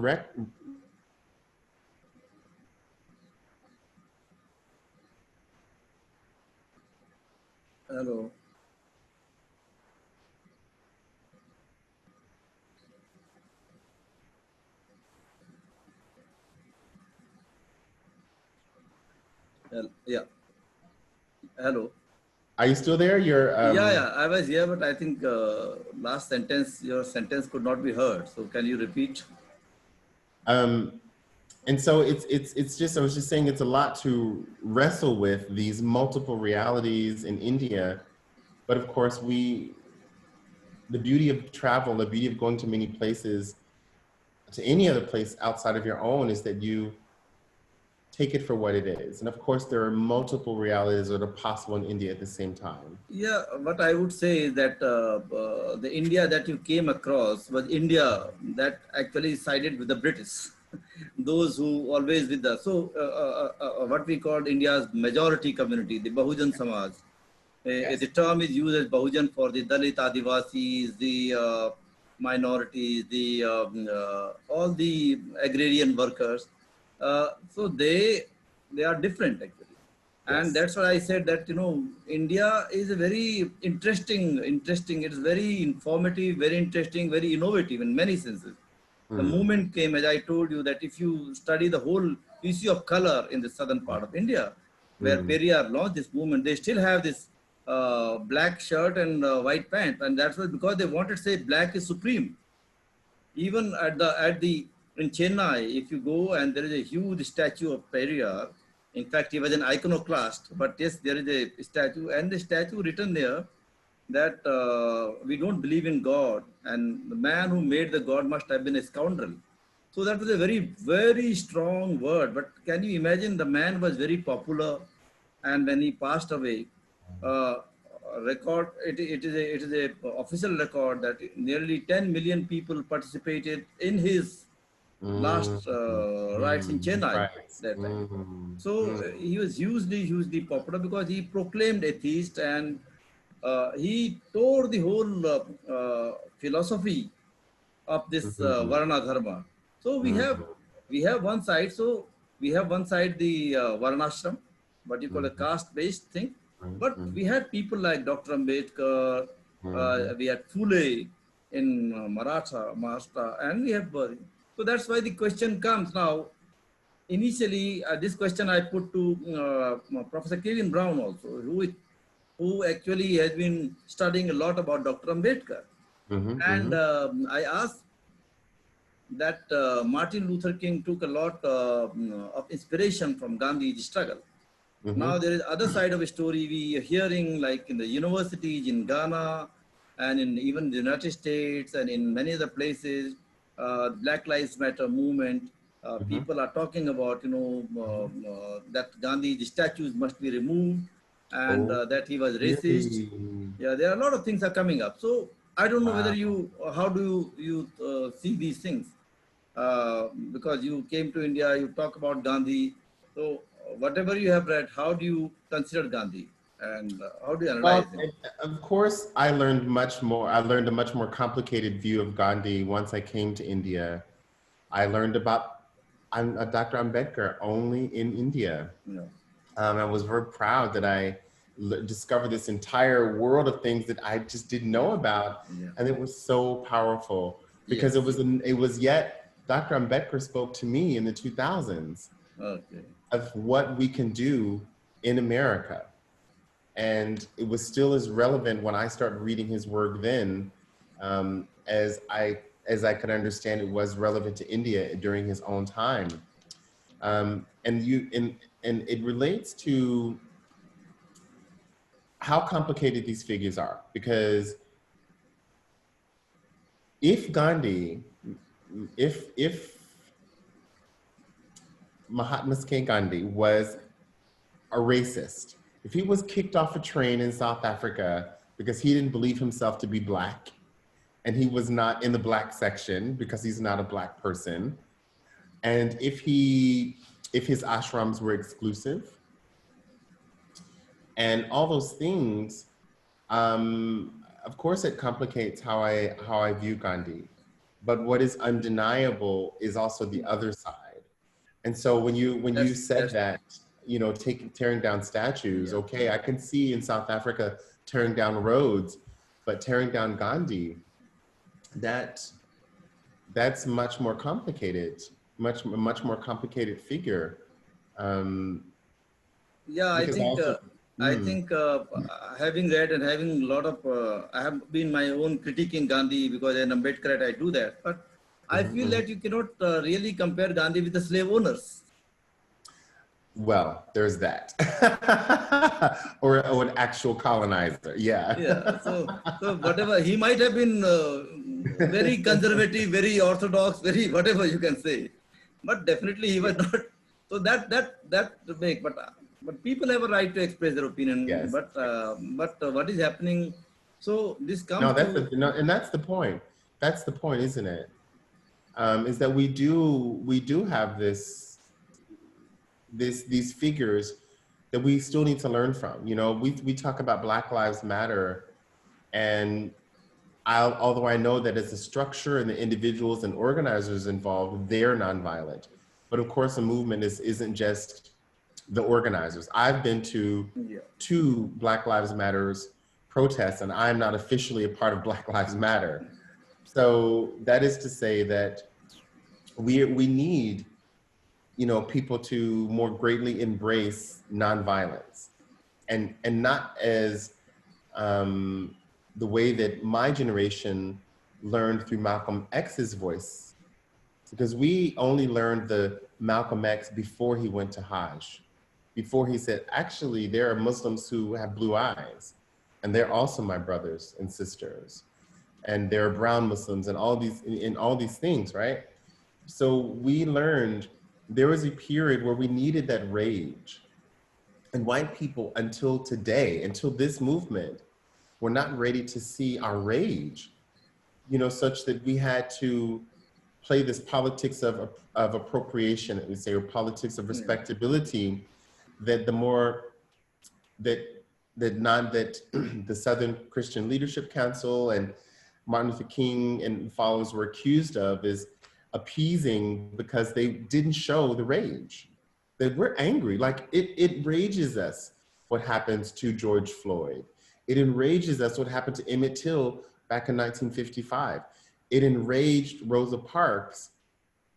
S1: Hello. Yeah. Hello.
S2: Are you still there? You're
S1: Yeah, yeah. I was here, but I think last sentence, your sentence could not be heard. So can you repeat?
S2: um, and so it's just, I was just saying, it's a lot to wrestle with these multiple realities in India. But of course, the beauty of travel, the beauty of going to many places, to any other place outside of your own, is that you take it for what it is. And of course, there are multiple realities that are possible in India at the same time.
S1: Yeah, what I would say is that the India that you came across was India that actually sided with the British, those who always with the, so what we called India's majority community, the Bahujan Samaj. The
S2: Yes.
S1: term is used as Bahujan for the Dalit Adivasis, the minorities, the all the agrarian workers. So they are different actually, and
S2: Yes.
S1: that's why I said that India is a very interesting. It's very informative, very interesting, very innovative in many senses. The
S2: Mm.
S1: movement came, as I told you, that if you study the whole issue of color in the southern part of India, where
S2: Mm.
S1: Periyar launched this movement, they still have this black shirt and white pant, and that's why, because they wanted to say black is supreme. Even at the in Chennai, if you go and there is a huge statue of Periyar. In fact, he was an iconoclast, but yes, there is a statue, and the statue written there that we don't believe in God, and the man who made the God must have been a scoundrel. So that was a very, very strong word. But can you imagine, the man was very popular, and when he passed away, uh, record it is a official record that nearly 10 million people participated in his
S2: Mm.
S1: last rites in
S2: Mm. His
S1: Chennai
S2: rights.
S1: that time.
S2: Mm.
S1: So
S2: Mm.
S1: he was hugely popular because he proclaimed atheist, and he tore the whole philosophy of this
S2: Mm.
S1: Varna Dharma. So we have
S2: Mm.
S1: we have one side. So we have one side the Varnashram, what you call a
S2: Mm.
S1: caste-based thing. But
S2: Mm.
S1: we had people like Dr. Ambedkar,
S2: Mm.
S1: we had Phule in Maharashtra, and we have. So that's why the question comes now: initially, this question I put to Professor Kevin Brown also, who actually has been studying a lot about Dr. Ambedkar.
S2: Mm-hmm,
S1: And
S2: mm-hmm,
S1: I asked that Martin Luther King took a lot of inspiration from Gandhi's struggle.
S2: mm-hmm,
S1: Now there is other side of a story we are hearing, like in the universities in Ghana and in even the United States and in many other places, Black Lives Matter movement.
S2: mm-hmm,
S1: People are talking about,
S2: mm-hmm.
S1: that Gandhi's statues must be removed and
S2: Oh,
S1: that he was racist.
S2: really?
S1: Yeah, there are a lot of things are coming up. So I don't know whether
S2: Wow.
S1: how do you see these things? Because you came to India, you talk about Gandhi. So whatever you have read, how do you consider Gandhi and how do you
S2: Well,
S1: analyze him?
S2: of course, I learned much more. I learned a much more complicated view of Gandhi once I came to India. I learned about Dr. Ambedkar only in India.
S1: You know,
S2: I was very proud that I discovered this entire world of things that I just didn't know
S1: yeah,
S2: about,
S1: yeah,
S2: and it was so powerful because
S1: yes,
S2: it was yet Dr. Ambedkar spoke to me in the 2000s
S1: okay,
S2: of what we can do in America. And it was still as relevant when I started reading his work then, as I could understand it was relevant to India during his own time. And it relates to how complicated these figures are, because if Gandhi, if Mahatma K. Gandhi was a racist, if he was kicked off a train in South Africa because he didn't believe himself to be black, and he was not in the black section because he's not a black person, and if his ashrams were exclusive, and all those things, of course, it complicates how I view Gandhi. But what is undeniable is also the other side. And so when you said
S1: that's
S2: that, you know, tearing down statues,
S1: yeah,
S2: okay, I can see in South Africa tearing down roads, but tearing down Gandhi, that that's much more complicated, much more complicated figure. Um,
S1: yeah. I
S2: because
S1: think
S2: also,
S1: I
S2: mm,
S1: think having read and having a lot of I have been my own critiquing Gandhi because I'm Ambedkar I do that, but I
S2: mhm,
S1: feel
S2: mhm.
S1: that you cannot really compare Gandhi with the slave owners.
S2: Well, there's that. Or an actual colonizer. Yeah.
S1: Yeah, so whatever he might have been very conservative, very orthodox, very whatever you can say, but definitely he
S2: Yeah.
S1: was not. So that make, but people have a right to express their opinion.
S2: Yes.
S1: But what is happening? So this
S2: No,
S1: comes
S2: that's
S1: to
S2: the no, and that's the point. That's the point, isn't it? Is that we do have these figures that we still need to learn from. You know, we talk about Black Lives Matter, and although I know that as a structure and the individuals and organizers involved, they're nonviolent. But of course, a movement isn't just the organizers. I've been to
S1: yeah,
S2: two Black Lives Matters protests, and I'm not officially a part of Black Lives Matter. So that is to say that we need, you know, people to more greatly embrace nonviolence, and not as um, the way that my generation learned through Malcolm X's voice, because we only learned the Malcolm X before he went to Hajj, before he said, actually, there are Muslims who have blue eyes, and they're also my brothers and sisters, and there are brown Muslims, and all these things, right? So we learned there was a period where we needed that rage, and white people until today, until this movement, were not ready to see our rage, you know, such that we had to play this politics of appropriation, we say, or politics of
S1: yeah,
S2: respectability, that the more that that the Southern Christian Leadership Council and Martin Luther King and followers were accused of, is appeasing because they didn't show the rage. That we're angry. Like it rages us what happens to George Floyd. It enrages us what happened to Emmett Till back in 1955. It enraged Rosa Parks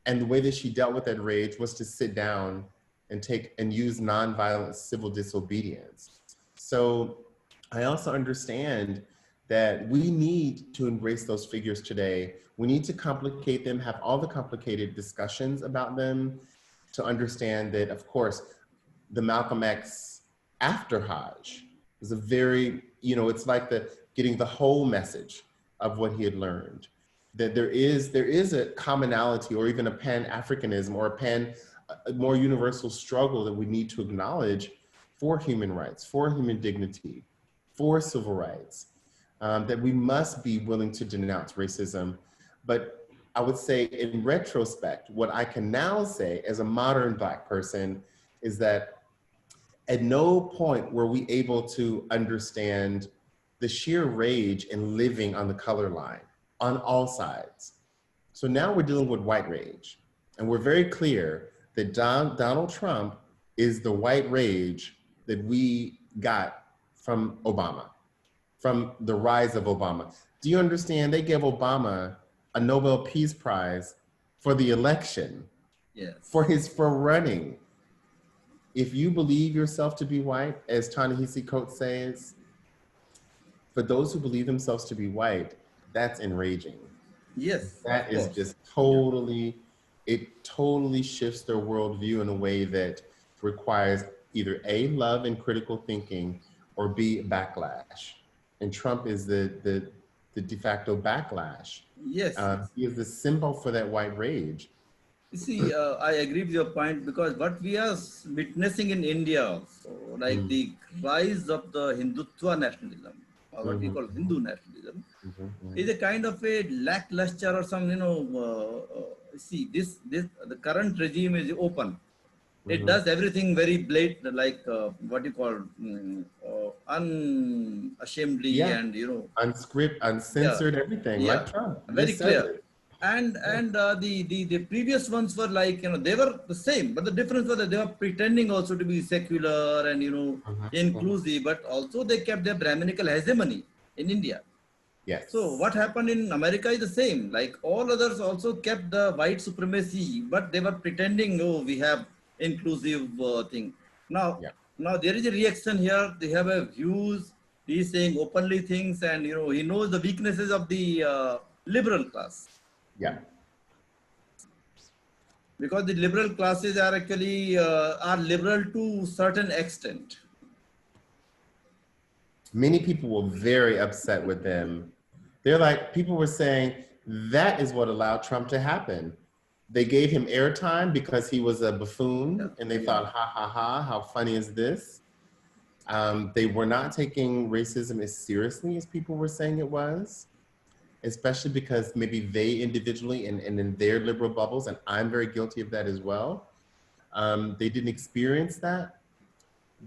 S2: And the way that she dealt with that rage was to sit down and use nonviolent civil disobedience. So I also understand that we need to embrace those figures today. We need to complicate them, have all the complicated discussions about them, to understand that, of course, the Malcolm X after Hajj is a very, it's like getting the whole message of what he had learned. That there is a commonality, or even a pan-Africanism, or a more universal struggle that we need to acknowledge for human rights, for human dignity, for civil rights, that we must be willing to denounce racism. But I would say, in retrospect, what I can now say as a modern Black person is that at no point were we able to understand the sheer rage in living on the color line on all sides. So now we're dealing with white rage. And we're very clear that Donald Trump is the white rage that we got from Obama, from the rise of Obama. Do you understand? They gave Obama a Nobel Peace Prize for the election,
S1: Yes.
S2: for running. If you believe yourself to be white, as Ta-Nehisi Coates says, for those who believe themselves to be white, that's enraging.
S1: Yes,
S2: that is just totally, it totally shifts their worldview in a way that requires either A, love and critical thinking, or B, backlash. And Trump is the de facto backlash.
S1: Yes.
S2: He is the symbol for that white rage.
S1: You see, I agree with your point, because what we are witnessing in India also, like the rise of the Hindutva nationalism, or what we call Hindu nationalism, is a kind of a lackluster or some, see, the current regime is open. It does everything very blatant, like what you call unashamedly, and
S2: unscripted, uncensored, everything, like Trump.
S1: Very clear. And the previous ones were like, they were the same, but the difference was that they were pretending also to be secular and inclusive, but also they kept their Brahminical hegemony in India.
S2: Yes.
S1: So what happened in America is the same. Like all others also kept the white supremacy, but they were pretending, oh, we have inclusive thing. Now there is a reaction here. They have a views. He's saying openly things, and he knows the weaknesses of the liberal class.
S2: Yeah.
S1: Because the liberal classes are actually are liberal to certain extent.
S2: Many people were very upset with them. They're like, people were saying that is what allowed Trump to happen. They gave him airtime because he was a buffoon, and they thought, ha ha ha, how funny is this? They were not taking racism as seriously as people were saying it was, especially because maybe they individually and in their liberal bubbles, and I'm very guilty of that as well, they didn't experience that.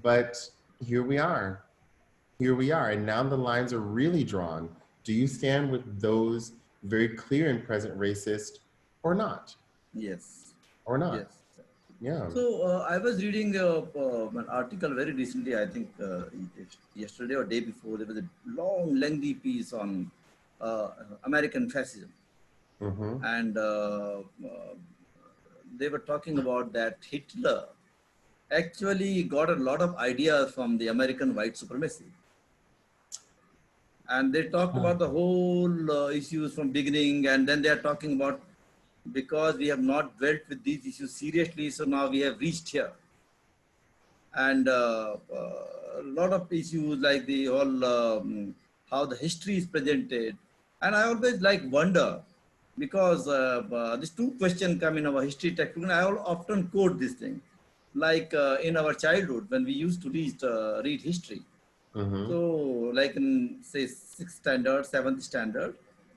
S2: But here we are. Here we are, and now the lines are really drawn. Do you stand with those very clear and present racists or not?
S1: Yes.
S2: Or not?
S1: Yes.
S2: Yeah.
S1: So I was reading an article very recently, I think yesterday or day before. There was a long, lengthy piece on American fascism. And they were talking about that Hitler actually got a lot of ideas from the American white supremacy. And they talked about the whole issues from beginning, and then they are talking about, because we have not dealt with these issues seriously, so now we have reached here. And a lot of issues like the whole, how the history is presented. And I always wonder, because these two questions come in our history textbook, and I will often quote this thing. Like in our childhood, when we used to read history. So like in, say, 6th standard, 7th standard,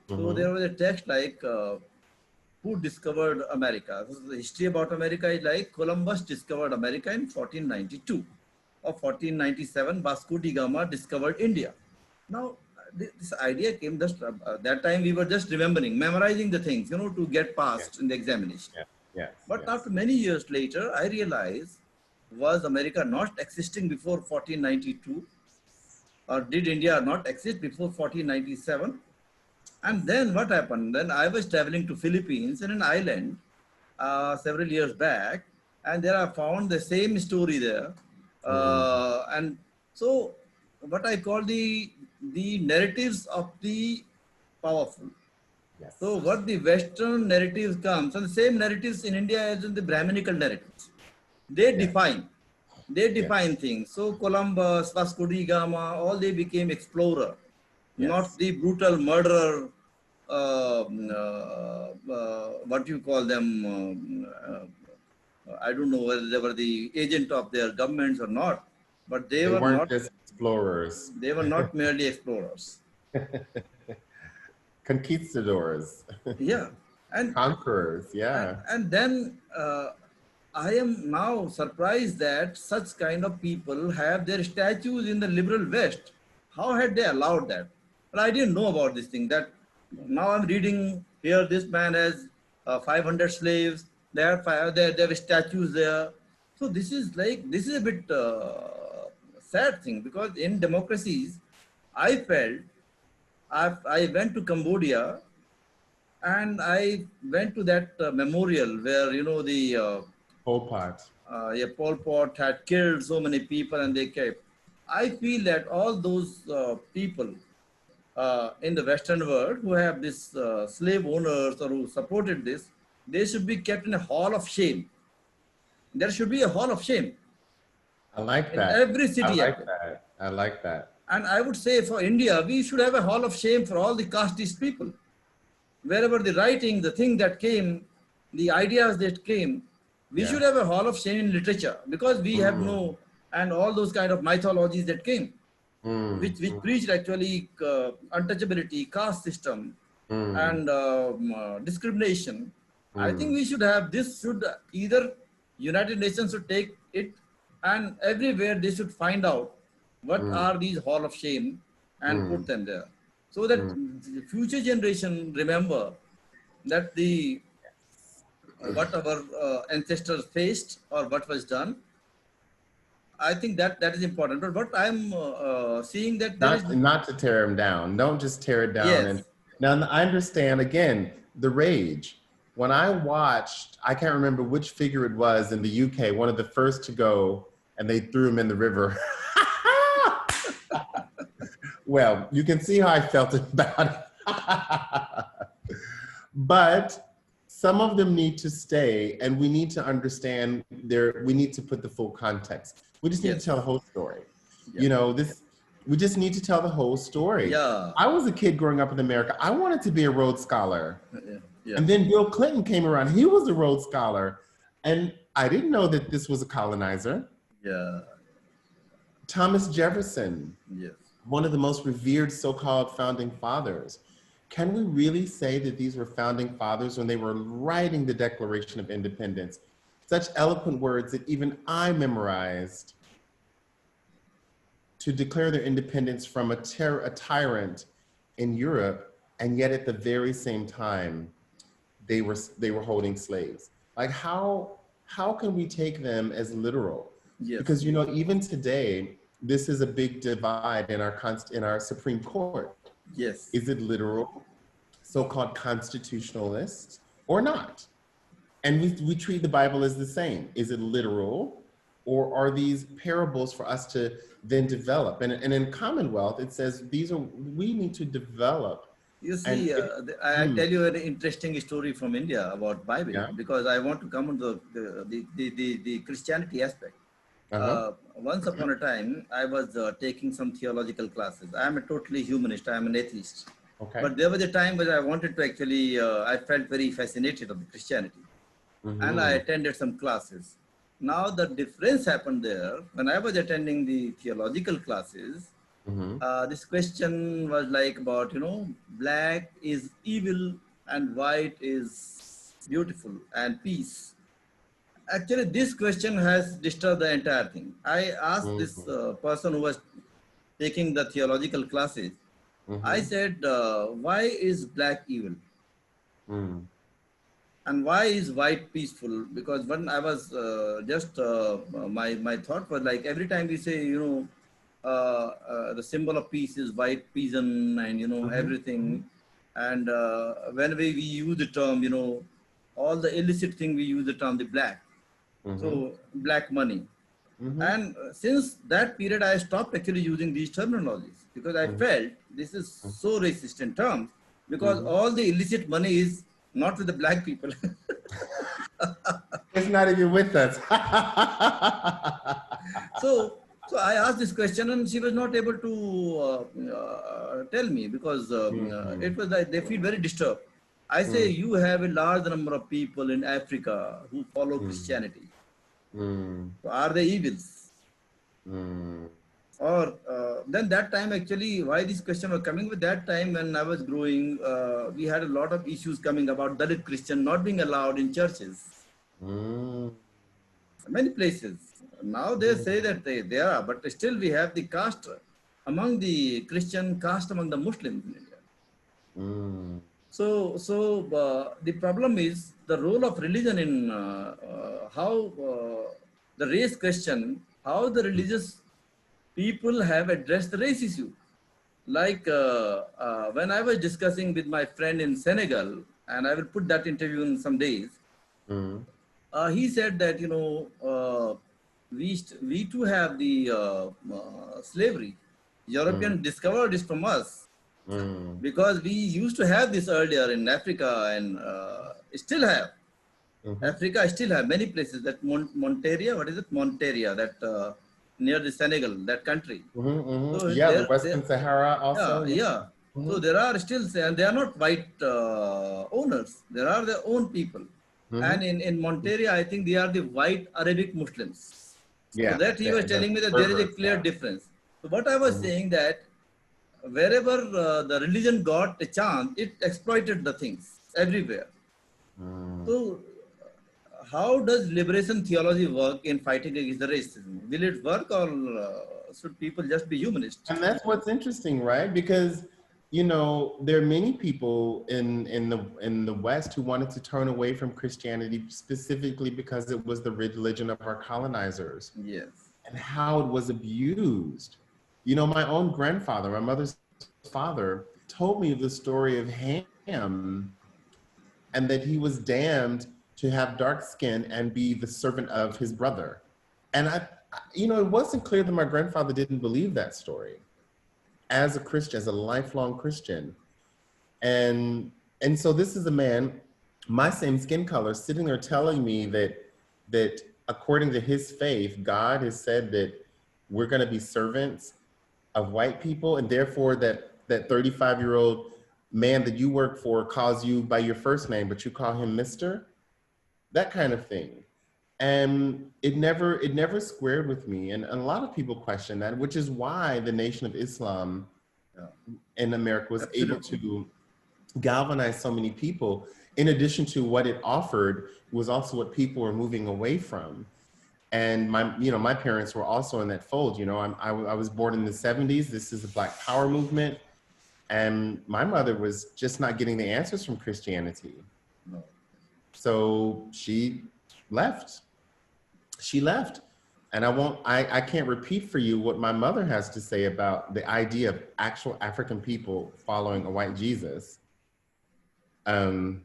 S1: so there was a text like, who discovered America? So the history about America is like, Columbus discovered America in 1492. Or 1497, Vasco da Gama discovered India. Now, this idea came just, that time we were just remembering, memorizing the things, to get passed in the examination. But after many years later, I realized, was America not existing before 1492? Or did India not exist before 1497? And then what happened? Then I was traveling to Philippines in an island, several years back, and there I found the same story there.
S2: Mm-hmm.
S1: And so, what I call the narratives of the powerful. So,
S2: Yes.
S1: what the Western narratives comes, and the same narratives in India as in the Brahminical narratives. They
S2: Yes.
S1: define, they
S2: Yes.
S1: define things. So, Columbus, Vasco da Gama, all they became explorer, not
S2: Yes.
S1: the brutal murderer. What you call them? I don't know whether they were the agent of their governments or not, but they
S2: They
S1: were
S2: weren't
S1: not.
S2: just explorers,
S1: They were not merely explorers.
S2: conquistadors,
S1: Yeah, and
S2: conquerors.
S1: and,
S2: Yeah.
S1: and then I am now surprised that such kind of people have their statues in the liberal West. How had they allowed that? But I didn't know about this thing. That now I'm reading here. This man has 500 slaves. There are statues there. So this is a bit sad thing, because in democracies, I felt I went to Cambodia, and I went to that memorial where
S2: Pol Pot.
S1: yeah, Pol Pot had killed so many people, and they kept. I feel that all those people in the Western world who have this slave owners or who supported this, they should be kept in a hall of shame. There should be a hall of shame
S2: I like
S1: in
S2: that.
S1: every
S2: I
S1: city
S2: like
S1: actually.
S2: that. I like that.
S1: And I would say for India, we should have a hall of shame for all the casteist people. Wherever the writing, the thing that came, the ideas that came, we
S2: Yeah.
S1: should have a hall of shame in literature, because we have
S2: Mm,
S1: no, and all those kind of mythologies that came,
S2: mm,
S1: which preached actually untouchability, caste system,
S2: mm,
S1: and discrimination. I think
S2: mm,
S1: we should have this. Should either United Nations should take it, and everywhere they should find out what
S2: mm,
S1: are these hall of shame and
S2: mm,
S1: put them there, so that
S2: mm.
S1: the future generation remember that the what our ancestors faced or what was done. I think that is important. But what I'm seeing that there is
S2: Not to tear him down. Don't just tear it down. And
S1: yes,
S2: now I understand again the rage. When I watched, I can't remember which figure it was in the UK, one of the first to go, and they threw him in the river. Well, you can see how I felt about it. But some of them need to stay, and we need to understand we need to put the full context. We just need to
S1: yes,
S2: tell the whole story.
S1: yeah,
S2: You know, we just need to tell the whole story.
S1: yeah,
S2: I was a kid growing up in America. I wanted to be a Rhodes Scholar.
S1: yeah, yeah,
S2: And then Bill Clinton came around. He was a Rhodes Scholar. And I didn't know that this was a colonizer.
S1: yeah,
S2: Thomas Jefferson,
S1: yes,
S2: one of the most revered so-called founding fathers. Can we really say that these were founding fathers when they were writing the Declaration of Independence? Such eloquent words that even I memorized to declare their independence from a tyrant in Europe, and yet at the very same time, they were holding slaves. Like how can we take them as literal?
S1: yes,
S2: Because even today, this is a big divide in our Supreme Court.
S1: yes,
S2: Is it literal, so-called constitutionalists, or not? And we treat the Bible as the same. Is it literal, or are these parables for us to then develop? And in Commonwealth, it says we need to develop.
S1: You
S2: And
S1: see, I
S2: mm,
S1: tell you an interesting story from India about Bible,
S2: yeah,
S1: because I want to come on the Christianity aspect.
S2: uh-huh,
S1: Once upon a time, I was taking some theological classes. I am a totally humanist. I am an atheist.
S2: okay.
S1: But there was a time where I wanted to actually, I felt very fascinated of the Christianity, and I
S2: Mm-hmm,
S1: attended some classes. Now the difference happened there when I was attending the theological classes.
S2: mm-hmm,
S1: This question was like about, black is evil and white is beautiful and peace. Actually, this question has disturbed the entire thing. I asked this
S2: mm-hmm,
S1: person who was taking the theological classes, I
S2: mm-hmm,
S1: said, why is black evil?
S2: mm,
S1: And why is white peaceful? Because when I was my thought was like, every time we say, the symbol of peace is white pigeon, and
S2: mm-hmm,
S1: everything. And when we use the term, all the illicit thing, we use the term the black.
S2: Mm-hmm.
S1: So black money.
S2: Mm-hmm.
S1: And since that period, I stopped actually using these terminologies because I felt this is so racist in terms, because
S2: Mm-hmm.
S1: all the illicit money is not with the black people.
S2: It's not even with us.
S1: So, so I asked this question, and she was not able to tell me, because
S2: Mm-hmm.
S1: it was like they feel very disturbed. I say, you have a large number of people in Africa who follow
S2: Mm-hmm.
S1: Christianity.
S2: Mm-hmm.
S1: So are they evils?
S2: Mm-hmm.
S1: Or then that time, actually, why this question was coming with that time when I was growing, we had a lot of issues coming about Dalit Christian not being allowed in churches. Many places. Now they say that they are, but still we have the caste among the Christian, caste among the Muslims in India.
S2: Mm-hmm.
S1: So the problem is the role of religion in how the race question, how the religious people have addressed the race issue. Like when I was discussing with my friend in Senegal, and I will put that interview in some days,
S2: Mm-hmm.
S1: he said that, we too have the slavery. Europeans discovered this from us,
S2: Mm-hmm.
S1: because we used to have this earlier in Africa, and still have.
S2: Mm-hmm.
S1: Africa still have many places, that Monteria, what is it? Monteria, that near the Senegal, that country.
S2: Mm-hmm. Mm-hmm.
S1: So
S2: Yeah, the
S1: there,
S2: Western Sahara
S1: yeah,
S2: also. Yeah.
S1: yeah. So
S2: Mm-hmm.
S1: there are still, and they are not white owners. There are their own people.
S2: Mm-hmm.
S1: And in Monteria, I think they are the white Arabic Muslims. So
S2: Yeah,
S1: that he was
S2: the
S1: telling me that there is a
S2: Berbers.
S1: clear
S2: Yeah.
S1: difference. So what I was
S2: Mm-hmm.
S1: saying, that wherever the religion got a chance, it exploited the things everywhere.
S2: Mm-hmm.
S1: So how does liberation theology work in fighting against the racism? Will it work, or should people just be humanist?
S2: And that's what's interesting, right? Because there are many people in the West who wanted to turn away from Christianity specifically because it was the religion of our colonizers
S1: Yes.
S2: and how it was abused. My own grandfather, my mother's father, told me the story of Ham, and that he was damned to have dark skin and be the servant of his brother. And it wasn't clear that my grandfather didn't believe that story as a Christian, as a lifelong Christian. And so this is a man, my same skin color, sitting there telling me that according to his faith, God has said that we're going to be servants of white people, and therefore that 35-year-old man that you work for calls you by your first name, but you call him Mister, that kind of thing. And it never squared with me. And a lot of people question that, which is why the Nation of Islam
S1: Yeah.
S2: in America was able
S1: Absolutely.
S2: to galvanize so many people. In addition to what it offered, was also what people were moving away from. And my parents were also in that fold. I was born in the 70s. This is the Black Power movement. And my mother was just not getting the answers from Christianity.
S1: No.
S2: So she left. She left. And I can't repeat for you what my mother has to say about the idea of actual African people following a white Jesus. Um,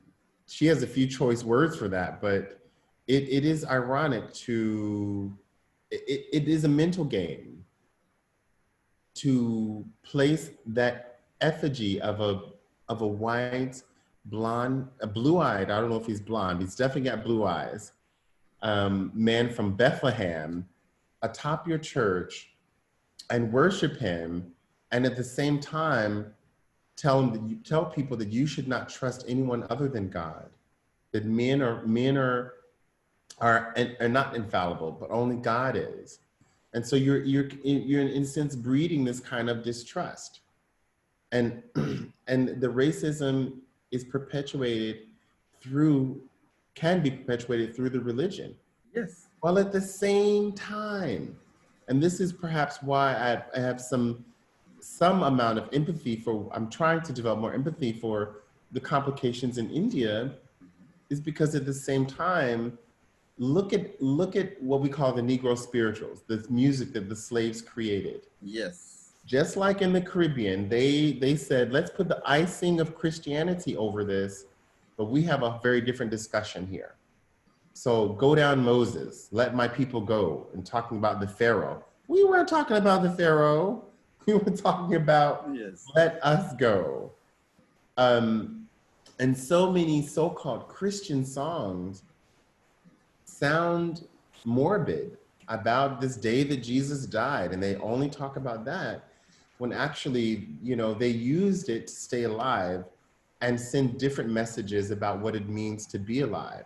S2: she has a few choice words for that, but it is ironic it is a mental game to place that effigy of a white, blonde, a blue-eyed, I don't know if he's blonde, he's definitely got blue eyes, man from Bethlehem atop your church and worship him, and at the same time tell people that you should not trust anyone other than God, that men are not infallible, but only God is. And so you're in a sense breeding this kind of distrust. And and the racism is perpetuated can be perpetuated through the religion.
S1: Yes.
S2: While at the same time, and this is perhaps why I have some amount of empathy for, I'm trying to develop more empathy for the complications in India, is because at the same time, look at what we call the Negro spirituals, the music that the slaves created.
S1: Yes.
S2: Just like in the Caribbean, they said, let's put the icing of Christianity over this, but we have a very different discussion here. So go down Moses, let my people go, and talking about the Pharaoh. We weren't talking about the Pharaoh. We were talking about
S1: Yes.
S2: let us go. And so many so-called Christian songs sound morbid about this day that Jesus died, and they only talk about that when actually, you know, they used it to stay alive and send different messages about what it means to be alive.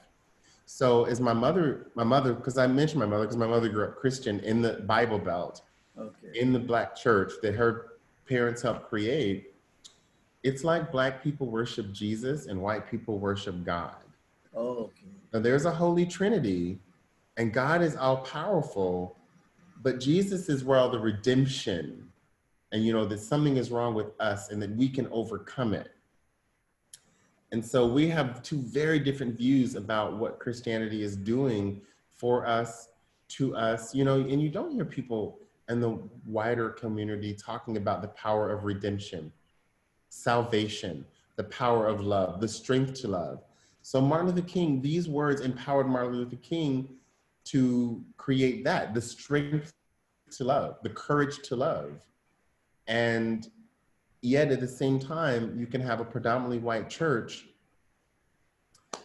S2: So as my mother, because I mentioned my mother, because my mother grew up Christian in the Bible Belt,
S1: Okay.
S2: in the Black church that her parents helped create, it's like Black people worship Jesus and white people worship God.
S1: Okay.
S2: Now there's a holy trinity and God is all powerful, but Jesus is where all the redemption and, you know, that something is wrong with us and that we can overcome it. And so we have two very different views about what Christianity is doing for us, to us, you know, and you don't hear people in the wider community talking about the power of redemption, salvation, the power of love, the strength to love. So Martin Luther King, these words empowered Martin Luther King to create that, the strength to love, the courage to love. And yet at the same time, you can have a predominantly white church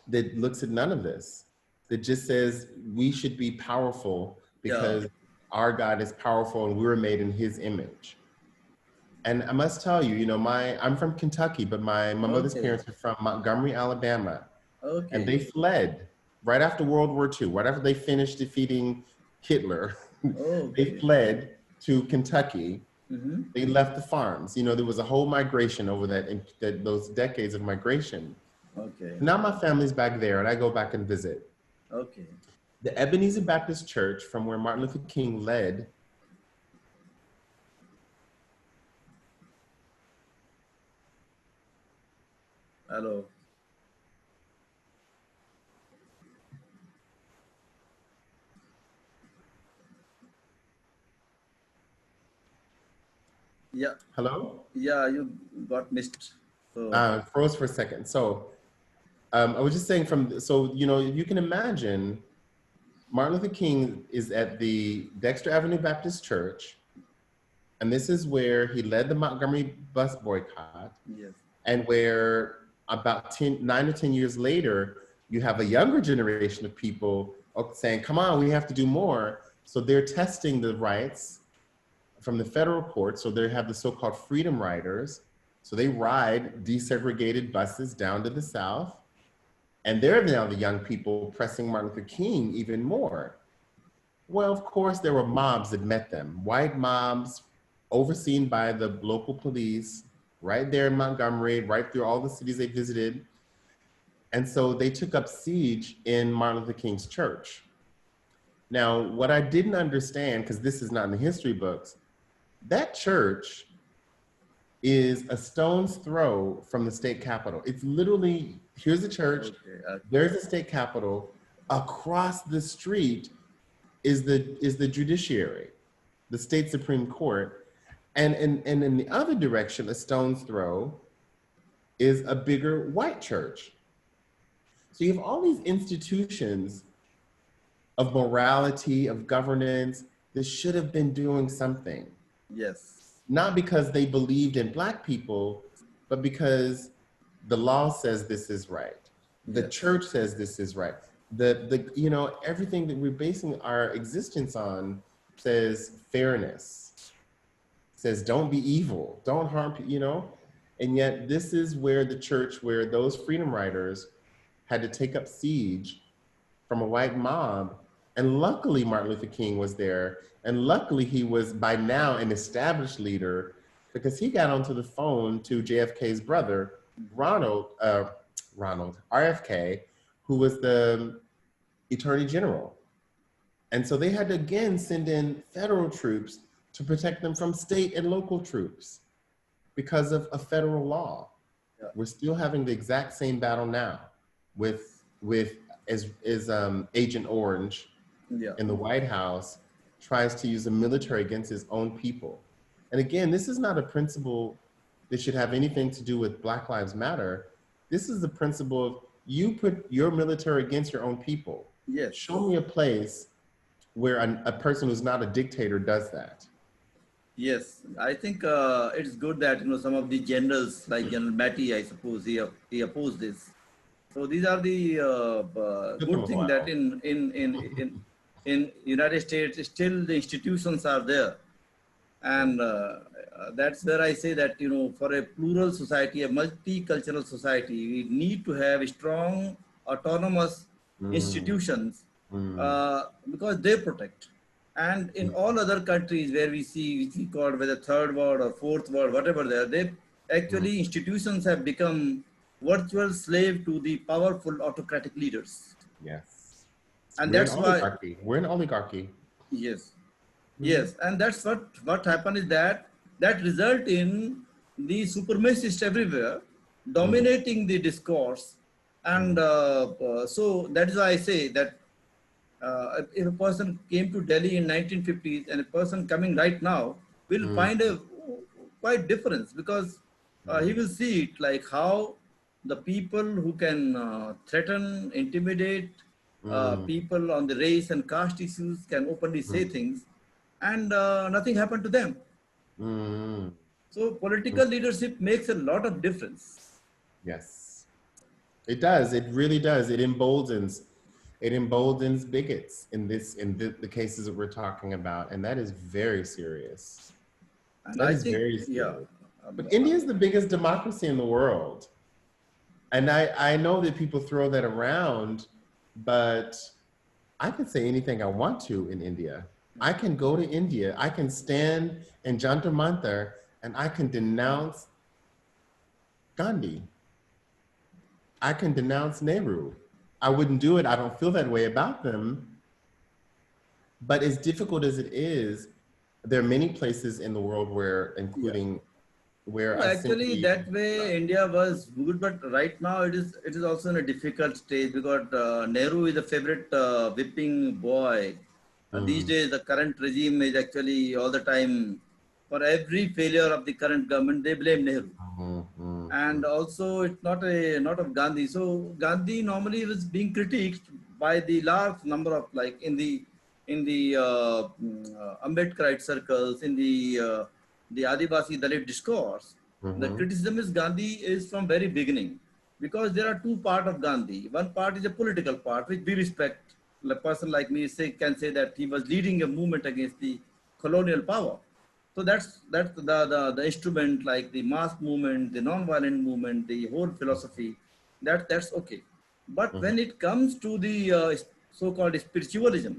S2: that looks at none of this, that just says we should be powerful because our God is powerful and we were made in his image. And I must tell you, you know, I'm from Kentucky, but my mother's parents are from Montgomery, Alabama. And they fled right after World War II, right after they finished defeating Hitler. They fled to Kentucky. They left the farms. You know, there was a whole migration over those decades of migration. Now my family's back there and I go back and visit. The Ebenezer Baptist Church, from where Martin Luther King led.
S1: Hello. Yeah.
S2: Hello?
S1: Yeah, you got missed. So.
S2: Froze for a second. So I was just saying so, you know, you can imagine Martin Luther King is at the Dexter Avenue Baptist Church. And this is where he led the Montgomery bus boycott.
S1: Yes.
S2: And where about 9 or 10 years later, you have a younger generation of people saying, come on, we have to do more. So they're testing the rights from the federal court. So they have the so-called freedom riders. So they ride desegregated buses down to the South. And they're now the young people pressing Martin Luther King even more. Well, of course, there were mobs that met them, white mobs overseen by the local police, right there in Montgomery, right through all the cities they visited. And so they took up siege in Martin Luther King's church. Now, what I didn't understand, because this is not in the history books, that church is a stone's throw from the state capitol. It's literally, here's the church, there's the state capitol, across the street is the judiciary, the state Supreme Court. And in the other direction, a stone's throw, is a bigger white church. So you have all these institutions of morality, of governance, that should have been doing something.
S1: Yes.
S2: Not because they believed in Black people, but because the law says this is right. The church says this is right. You know, everything that we're basing our existence on says fairness, says don't be evil, don't harm people, you know? And yet this is where the church, where those freedom riders had to take up siege from a white mob. And luckily Martin Luther King was there. And luckily he was by now an established leader, because he got onto the phone to JFK's brother, RFK, who was the Attorney General. And so they had to again send in federal troops to protect them from state and local troops because of a federal law. We're still having the exact same battle now with Agent Orange in the White House tries to use the military against his own people. And again, this is not a principle that should have anything to do with Black Lives Matter. This is the principle of you put your military against your own people.
S1: Yes.
S2: Show me a place where a person who's not a dictator does that.
S1: Yes, I think it's good that some of the generals like General Matty, I suppose he opposed this. So these are the
S2: Took them
S1: good
S2: a
S1: thing that
S2: while.
S1: in United States still the institutions are there, and that's where I say that for a plural society, a multicultural society, we need to have strong autonomous
S2: Mm,
S1: institutions
S2: mm,
S1: because they protect. And in all other countries where we see, which we call whether third world or fourth world, whatever they
S2: mm.
S1: actually institutions have become virtual slave to the powerful autocratic leaders,
S2: Yes.
S1: and
S2: We're an
S1: that's why
S2: oligarchy. We're an oligarchy.
S1: yes.
S2: Hmm.
S1: Yes, and that's what happened is that that result in the supremacists everywhere
S2: Mm,
S1: dominating the discourse, and
S2: mm,
S1: so that is why I say that if a person came to Delhi in 1950s and a person coming right now will
S2: mm,
S1: find a quite difference because he
S2: mm,
S1: will see it like how the people who can threaten, intimidate
S2: mm,
S1: people on the race and caste issues can openly say
S2: mm,
S1: things, and nothing happened to them.
S2: mm,
S1: So
S2: mm.
S1: political leadership makes a lot of difference.
S2: Yes. It does. It really does. It emboldens bigots in the cases that we're talking about. And that is very serious.
S1: And
S2: That
S1: I
S2: is
S1: think,
S2: very
S1: yeah,
S2: serious.
S1: um,
S2: But India is the biggest democracy in the world. And I know that people throw that around, but I can say anything I want to in India. I can go to India. I can stand in Jantar Mantar and I can denounce Gandhi. I can denounce Nehru. I wouldn't do it. I don't feel that way about them. But as difficult as it is, there are many places in the world where,
S1: yeah.
S2: including where
S1: No,
S2: I
S1: actually,
S2: simply,
S1: that way India was good, but right now it is also in a difficult stage because Nehru is a favorite whipping boy. These
S2: mm,
S1: days, the current regime is actually all the time for every failure of the current government they blame Nehru,
S2: mm, mm,
S1: and
S2: mm,
S1: also it's not of Gandhi. So Gandhi normally was being critiqued by the large number of like in the Ambedkarite circles, in the Adivasi Dalit discourse. The
S2: mhm,
S1: criticism is Gandhi is from very beginning because there are two parts of Gandhi. One part is a political part which we respect. A person like me can say that he was leading a movement against the colonial power. So that's the instrument like the mass movement, the non-violent movement, the whole philosophy. That's okay. But
S2: mhm,
S1: when it comes to the so-called spiritualism,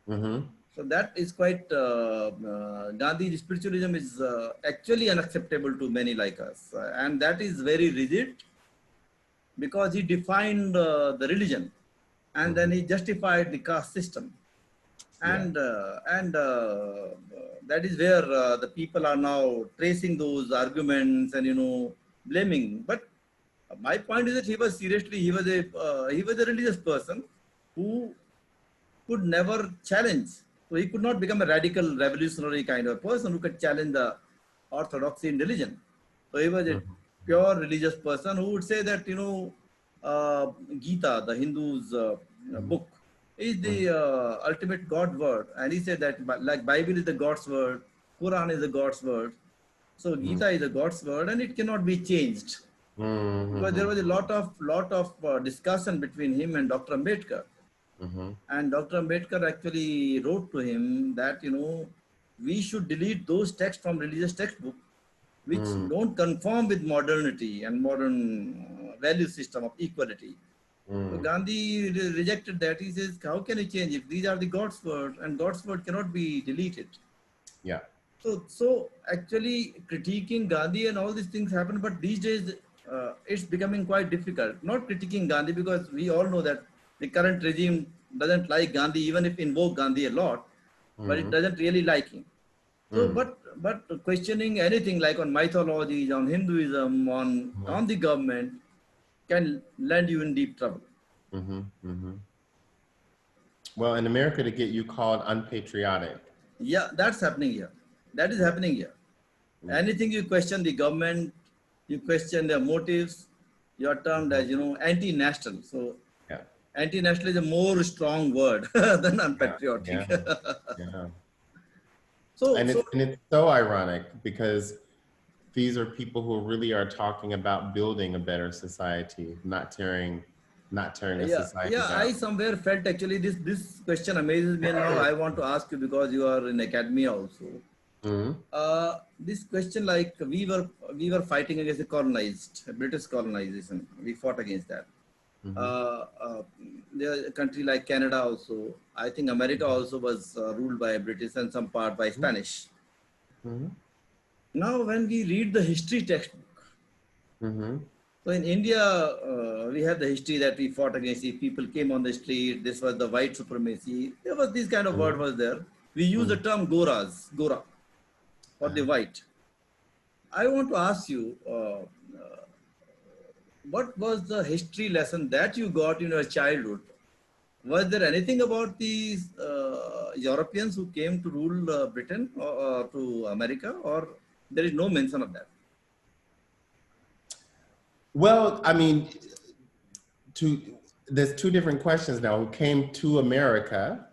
S2: mhm,
S1: so that is quite Gandhi's spiritualism is actually unacceptable to many like us, and that is very rigid because he defined the religion, and then
S2: mhm.
S1: he justified the caste system,
S2: Yeah.
S1: and that is where the people are now tracing those arguments and blaming. But my point is that he was a religious person who could never challenge. So he could not become a radical revolutionary kind of person who could challenge the orthodoxy in religion. So he was a
S2: Mhm,
S1: pure religious person who would say that Gita, the Hindus'
S2: mhm,
S1: book, is
S2: mhm,
S1: the ultimate God word, and he said that like Bible is the God's word, Quran is the God's word, so
S2: mhm,
S1: Gita is the God's word, and it cannot be changed because there
S2: mhm,
S1: was a lot of discussion between him and Dr. Ambedkar.
S2: mhm,
S1: And Dr. Ambedkar actually wrote to him that, we should delete those texts from religious textbook which
S2: mhm,
S1: don't conform with modernity and modern value system of equality. So
S2: mhm.
S1: Gandhi rejected that. He says, how can you change it? These are the God's word and God's word cannot be deleted.
S2: Yeah.
S1: So actually critiquing Gandhi and all these things happen, but these days it's becoming quite difficult. Not critiquing Gandhi because we all know that the current regime doesn't like Gandhi, even if invoke Gandhi a lot, but it
S2: Mhm,
S1: doesn't really like him. So,
S2: mhm,
S1: but questioning anything like on mythologies, on Hinduism,
S2: mhm,
S1: on the government can land you in deep trouble.
S2: mhm, mhm. Well, in America, to get you called unpatriotic.
S1: Yeah, that's happening here. That is
S2: Yeah.
S1: happening here.
S2: Mm,
S1: Anything you question the government, you question their motives, You are termed as, anti-national. So
S2: Yeah,
S1: anti-national is a more strong word than
S2: yeah,
S1: unpatriotic.
S2: yeah, yeah.
S1: so, so
S2: And it's so ironic because these are people who really are talking about building a better society, not tearing a
S1: yeah,
S2: society
S1: yeah.
S2: down.
S1: I somewhere felt actually this question amazes me, and now I want to ask you because you are in academia also.
S2: Hmm.
S1: This question, like we were fighting against the colonized British colonization. We fought against that.
S2: Hmm.
S1: Uh, uh, the country like Canada also. I think America also was ruled by British and some part by Spanish.
S2: Hmm.
S1: Now, when we read the history textbook,
S2: Hmm.
S1: so in India, we have the history that we fought against the people came on the street. This was the white supremacy. There was this kind of word
S2: Hmm.
S1: was there. We use the
S2: Hmm.
S1: term Goras, Gora, or the white. I want to ask you, what was the history lesson that you got in your childhood? Was there anything about these Europeans who came to rule Britain or to America, or there is no mention of that?
S2: Well, I mean, to there's two different questions now. Who came to America?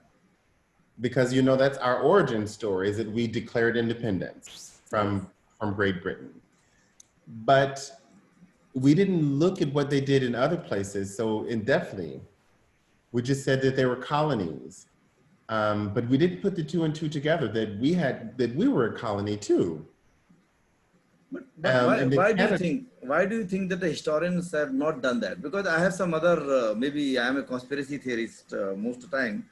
S2: Because that's our origin story, is that we declared independence
S1: Yes.
S2: from Great Britain. But we didn't look at what they did in other places so in depthly. We just said that they were colonies. But we didn't put the two and two together, that we were a colony too.
S1: But why
S2: And then Canada,
S1: why do you think that the historians have not done that? Because I have some other maybe I am a conspiracy theorist most of the time.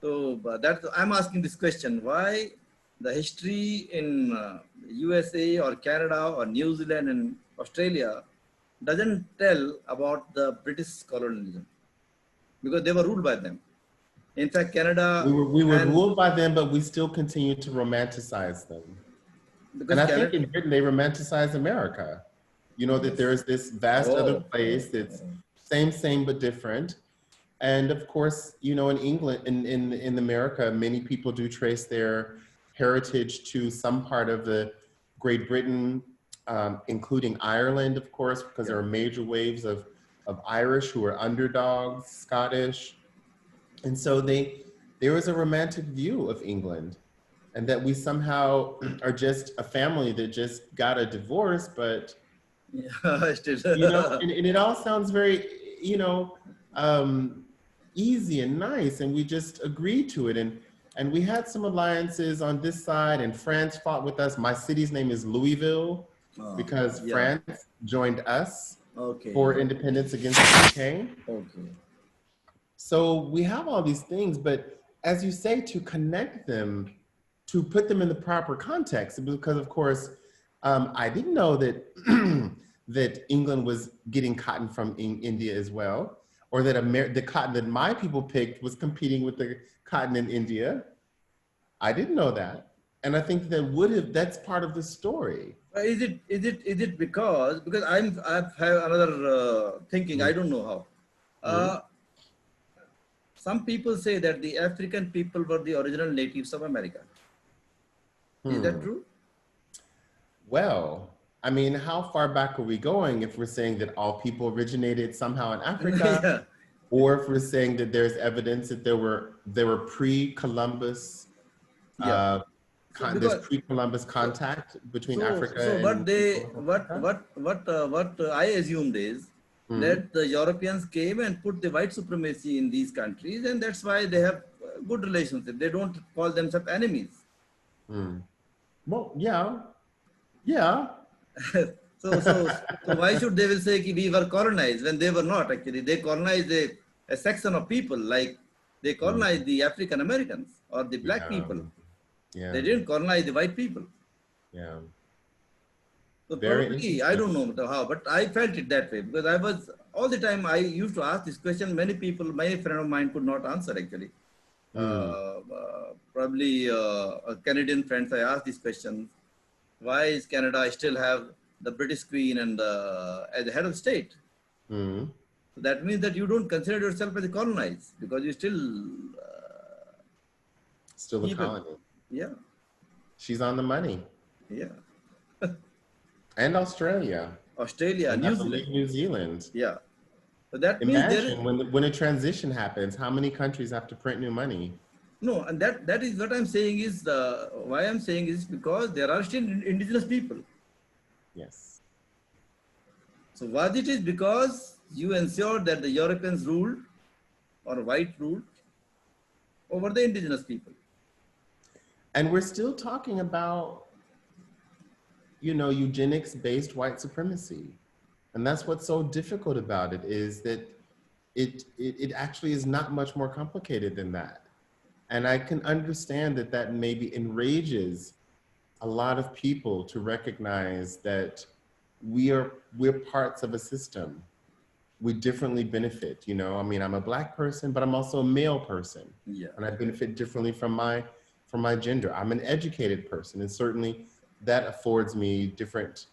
S1: So that I'm asking this question: why the history in USA or Canada or New Zealand and Australia doesn't tell about the British colonialism because they were ruled by them. In fact, Canada
S2: we were
S1: and
S2: ruled by them, but we still continued to romanticize them. And
S1: because
S2: I think
S1: Canada,
S2: in Britain, they romanticize America. That there
S1: yes.
S2: is this vast other
S1: Oh,
S2: place that's same, but different. And of course, in England, in America, many people do trace their heritage to some part of the Great Britain, including Ireland, of course, because
S1: yeah.
S2: there are major waves of Irish who are underdogs, Scottish. And so there was a romantic view of England, and that we somehow are just a family that just got a divorce, but
S1: Yeah, still.
S2: and it all sounds very, um, easy and nice, and we just agreed to it, and we had some alliances on this side, and France fought with us. My city's name is Louisville because
S1: Yeah.
S2: France joined us
S1: Okay.
S2: for independence against the UK.
S1: Okay.
S2: So we have all these things, but as you say, to connect them, to put them in the proper context, because of course, I didn't know that that England was getting cotton from India as well, or that the cotton that my people picked was competing with the cotton in India. I didn't know that, and I think that's part of the story.
S1: Is it because I've have another thinking. I don't know how.
S2: Mhm.
S1: Uh, some people say that the African people were the original natives of America. Is that
S2: Hmm.
S1: true?
S2: Well, I mean, how far back are we going if we're saying that all people originated somehow in Africa,
S1: Yeah.
S2: or if we're saying that there's evidence that there were pre-Columbus
S1: Yeah. So
S2: there's
S1: because
S2: pre-Columbus
S1: so
S2: contact between
S1: so
S2: Africa
S1: what
S2: and
S1: they
S2: North Africa?
S1: what I assumed is
S2: Hmm.
S1: that the Europeans came and put the white supremacy in these countries, and that's why they have good relationship. They don't call themselves enemies.
S2: Hmm. Well, yeah, yeah.
S1: So why should they will say ki we were colonized when they were not actually? They colonized a section of people, like they
S2: Hmm.
S1: colonized the African Americans or the black
S2: Yeah,
S1: people. They
S2: yeah,
S1: didn't colonize the white people.
S2: yeah.
S1: So
S2: Very
S1: probably I
S2: interesting.
S1: don't know how, but I felt it that way because I was all the time I used to ask this question. Many people, many friend of mine could not answer actually.
S2: Hmm.
S1: Probably Canadian friends, I asked this question: why is Canada still have the British Queen and as the head of state?
S2: Hmm.
S1: So that means that you don't consider yourself as a colonized because you still
S2: Still a
S1: keep it.
S2: colony.
S1: Yeah,
S2: She's on the money.
S1: yeah.
S2: And Australia.
S1: Australia,
S2: And I
S1: New Zealand.
S2: believe New Zealand.
S1: Yeah. So that means there is
S2: Imagine when a transition happens, how many countries have to print new money?
S1: no, and that is what I'm saying is why I'm saying is because there are still indigenous people.
S2: Yes.
S1: So what it is because you ensured that the Europeans ruled or white ruled over the indigenous people.
S2: And we're still talking about, you know, eugenics-based white supremacy. And that's what's so difficult about it, is that it actually is not much more complicated than that. And I can understand that that maybe enrages a lot of people to recognize that we're parts of a system. We differently benefit, you know. I mean, I'm a Black person, but I'm also a male person,
S1: Yeah.
S2: and I benefit differently from my gender. I'm an educated person, and certainly that affords me different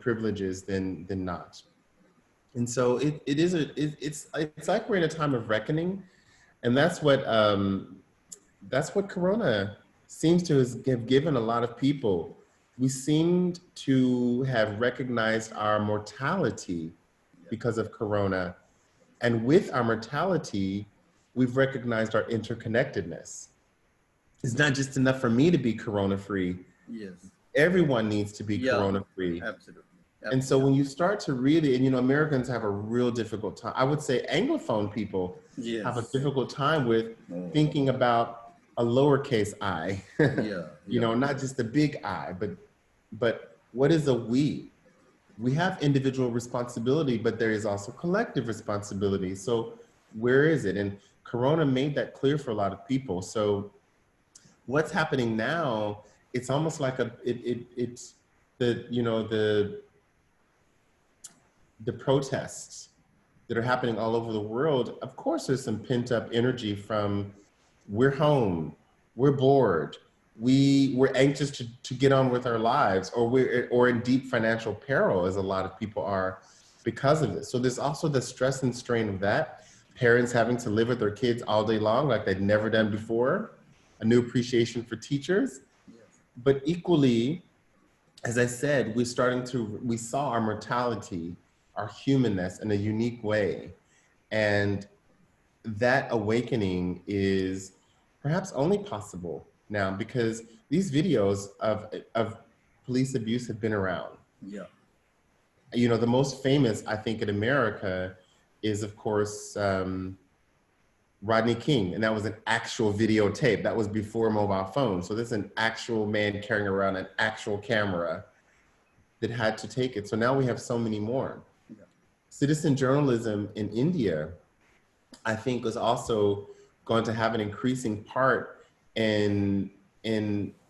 S2: privileges than not. And so it's like we're in a time of reckoning, and that's what Corona seems to have given a lot of people. We seemed to have recognized our mortality because of Corona, and with our mortality, we've recognized our interconnectedness. It's not just enough for me to be Corona free.
S1: Yes.
S2: Everyone needs to be
S1: Yeah.
S2: Corona free.
S1: Absolutely.
S2: And so when you start to really, and you know, Americans have a real difficult time. I would say Anglophone people have a
S1: Yes.
S2: difficult time with
S1: Oh.
S2: thinking about a lowercase I,
S1: Yeah.
S2: you
S1: Yeah.
S2: know, not just a big I, but what is a we? We have individual responsibility, but there is also collective responsibility. So where is it? And Corona made that clear for a lot of people. So what's happening now, it's almost like it's the, you know, the protests that are happening all over the world. Of course, there's some pent up energy from we're home, we're bored, we're anxious to get on with our lives, or in deep financial peril, as a lot of people are because of this. So there's also the stress and strain of that. Parents having to live with their kids all day long like they'd never done before, a new appreciation for teachers.
S1: Yes.
S2: But equally, as I said, we saw our mortality, our humanness in a unique way. And that awakening is perhaps only possible now because these videos of police abuse have been around.
S1: Yeah.
S2: You know, the most famous, I think, in America is, of course, Rodney King, and that was an actual videotape. That was before mobile phones. So this is an actual man carrying around an actual camera that had to take it. So now we have so many more.
S1: Yeah.
S2: Citizen journalism in India, I think, was also going to have an increasing part in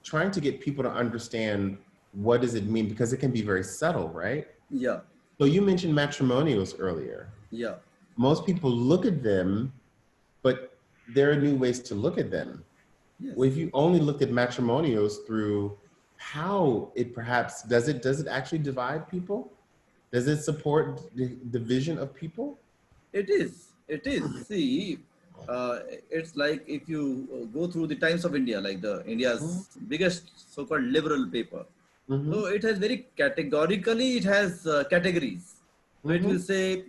S2: trying to get people to understand what does it mean, because it can be very subtle, right?
S1: Yeah.
S2: So you mentioned matrimonials earlier.
S1: Yeah.
S2: Most people look at them, but there are new ways to look at them.
S1: Yes.
S2: Well, if you only looked at matrimonials through how it perhaps, does it actually divide people? Does it support the division of people?
S1: It is. It is. See, it's like if you go through the Times of India, like the India's biggest so-called liberal paper.
S2: Mm-hmm.
S1: So it has very categorically, it has categories. So it
S2: Mm-hmm.
S1: will say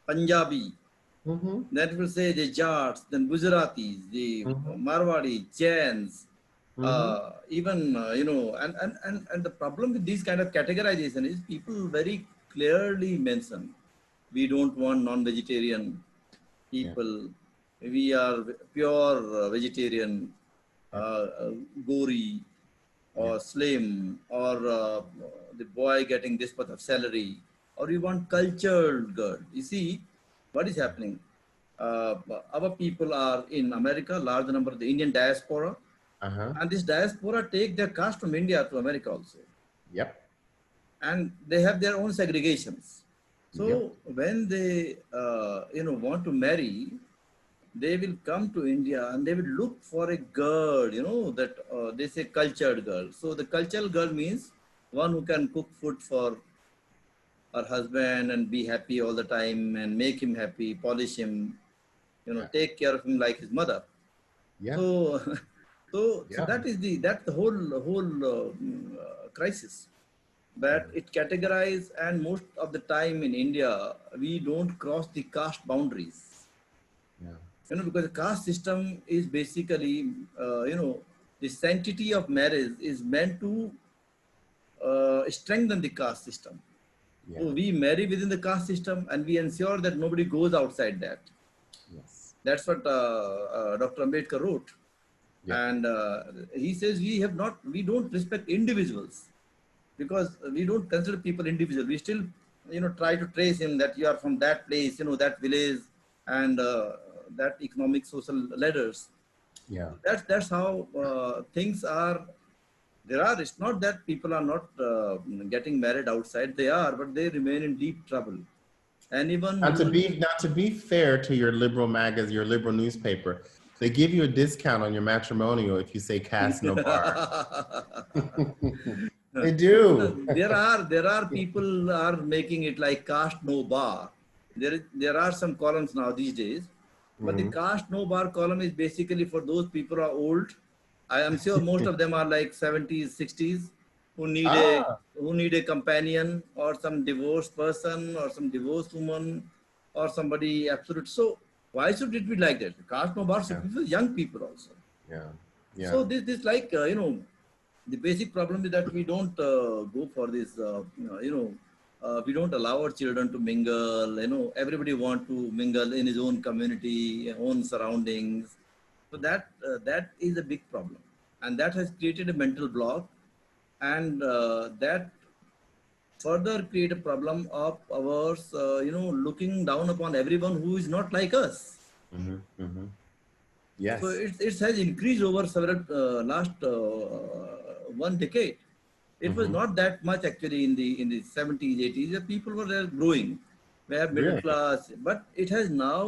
S1: Punjabi,
S2: Mm-hmm.
S1: then it will say the Jats, then Gujaratis, the
S2: Mm-hmm.
S1: Marwadi, Jains,
S2: Mm-hmm.
S1: even, and the problem with these kind of categorization is people very clearly mention, we don't want non-vegetarian
S2: Yeah.
S1: people, we are pure vegetarian,
S2: Yeah.
S1: gory,
S2: Yeah.
S1: or slim, or the boy getting this much of salary, or you want cultured girl. You see, what is happening? Uh, our people are in America, large number of the Indian diaspora,
S2: Uh-huh.
S1: and this diaspora take their caste from India to America also,
S2: Yep.
S1: and they have their own segregations.
S2: Yep.
S1: So when they want to marry, they will come to India and they will look for a girl, that they say cultured girl. So the cultural girl means one who can cook food for her husband and be happy all the time and make him happy, polish him,
S2: Yeah.
S1: take care of him like his mother.
S2: Yeah.
S1: So, so
S2: Yeah.
S1: that's the whole crisis. that it categorizes, and most of the time in India, we don't cross the caste boundaries.
S2: Yeah.
S1: Because the caste system is basically, the sanctity of marriage is meant to strengthen the caste system.
S2: Yeah.
S1: So we marry within the caste system and we ensure that nobody goes outside that.
S2: Yes.
S1: That's what Dr. Ambedkar wrote.
S2: Yeah.
S1: And he says we don't respect individuals because we don't consider people individual. We still, try to trace him that you are from that place, that village, and that economic social ladders.
S2: Yeah.
S1: That's how things are. It's not that people are not getting married outside. They are, but they remain in deep trouble. Anyone who
S2: Not to be fair to your liberal magazine, your liberal newspaper, they give you a discount on your matrimonial if you say caste no bar. They do.
S1: there are people are making it like caste no bar. There are some columns now these days, but the
S2: Mhm.
S1: caste no bar column is basically for those people who are old. I am sure most of them are like 70s, 60s, who need a
S2: Ah,
S1: who need a companion or some divorced person or some divorced woman or somebody absolute. So why should it be like that? Caste no bar should
S2: yeah,
S1: be for young people also.
S2: yeah, yeah.
S1: So this like the basic problem is that we don't go for this. We don't allow our children to mingle. Everybody want to mingle in his own community, own surroundings. So that is a big problem, and that has created a mental block, and that further create a problem of ours. Looking down upon everyone who is not like us.
S2: Hmm. Hmm.
S1: So
S2: Yes.
S1: it has increased over several last one decade. It was
S2: Hmm.
S1: not that much actually in the 70s, 80s. The people were there growing. We have middle
S2: Really?
S1: class, but it has now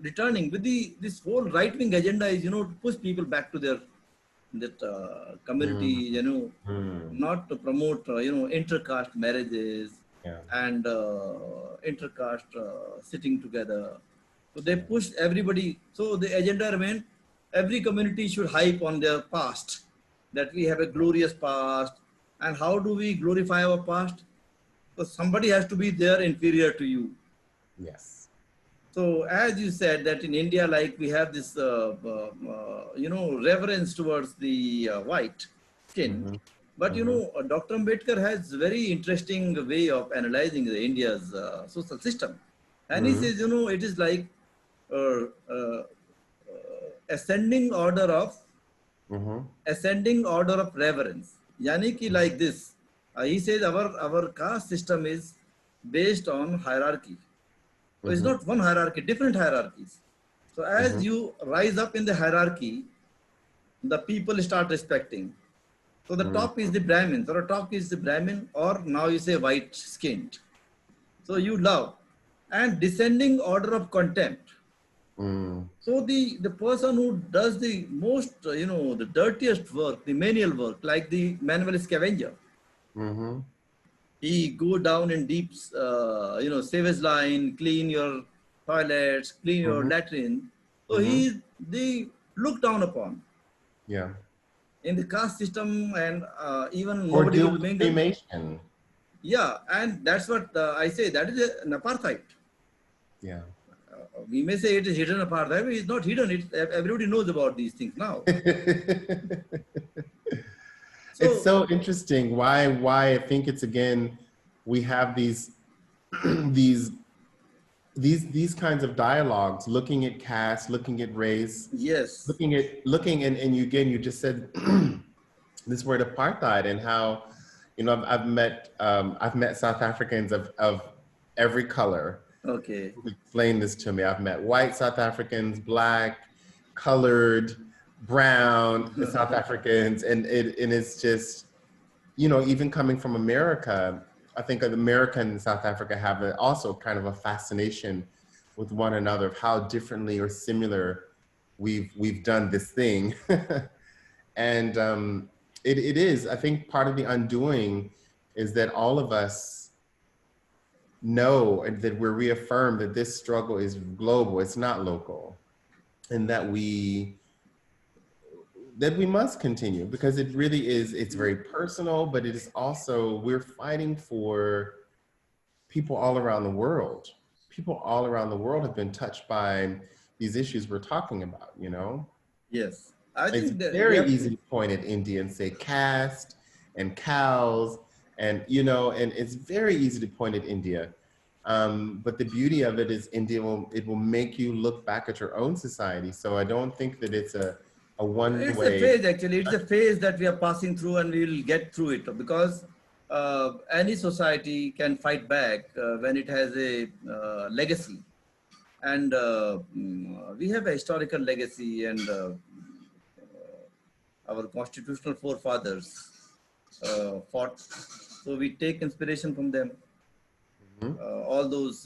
S1: returning with this whole right wing agenda is to push people back to their that community.
S2: Mm.
S1: Not to promote intercaste marriages
S2: Yeah.
S1: and intercaste sitting together. So they
S2: Yeah.
S1: push everybody. So the agenda remained every community should hype on their past, that we have a glorious past. And how do we glorify our past? So somebody has to be there inferior to you.
S2: Yes.
S1: So as you said that in India, like we have this, reverence towards the white skin.
S2: Hmm.
S1: But
S2: Hmm.
S1: Dr. Ambedkar has very interesting way of analyzing the India's social system, and he
S2: Hmm.
S1: says, it is like uh, uh, ascending order of
S2: Hmm.
S1: ascending order of reverence. Yani ki like this, he says our caste system is based on hierarchy. So it's
S2: Hmm.
S1: not one hierarchy, different hierarchies. So as
S2: Hmm.
S1: you rise up in the hierarchy, the people start respecting. So the
S2: Hmm.
S1: top is the Brahmin, or the top is the Brahmin, or now you say white skinned. So you love. And descending order of contempt.
S2: Hmm.
S1: So the person who does the most, the dirtiest work, the menial work, like the manual scavenger,
S2: Hmm.
S1: he go down in deep, sewage line, clean your toilets, clean your
S2: Hmm.
S1: latrine. So
S2: Hmm.
S1: he is the looked down upon
S2: Yeah.
S1: in the caste system, and even
S2: Or
S1: nobody
S2: deal
S1: will
S2: with
S1: mingle.
S2: cremation.
S1: Yeah, and that's what I say. That is an apartheid.
S2: Yeah.
S1: We may say it is hidden apartheid, but it's not hidden. Everybody knows about these things now.
S2: It's
S1: So
S2: so interesting why I think it's again we have these these these kinds of dialogues looking at caste, looking at race,
S1: yes,
S2: looking and you again you just said this word apartheid and how I've met South Africans of every color.
S1: okay.
S2: Explain this to me. I've met white South Africans, black, colored, brown South Africans, and it's just even coming from America, I think America and South Africa have also kind of a fascination with one another of how differently or similar we've done this thing, and it is. I think part of the undoing is that all of us know and that we're reaffirmed that this struggle is global. It's not local, and that that we must continue, because it really is, it's very personal, but it is also, we're fighting for people all around the world. People all around the world have been touched by these issues we're talking about, you know?
S1: Yes, I
S2: It's
S1: think that we
S2: very
S1: have
S2: easy
S1: to.
S2: to point at India and say caste and cows, and you know, and it's very easy to point at India. But the beauty of it is India will make you look back at your own society. So I don't think that it's a one
S1: It's a
S2: way.
S1: phase actually. It's a phase that we are passing through, and we will get through it because any society can fight back when it has a legacy, and we have a historical legacy, and our constitutional forefathers fought. So we take inspiration from them.
S2: Mhm.
S1: All those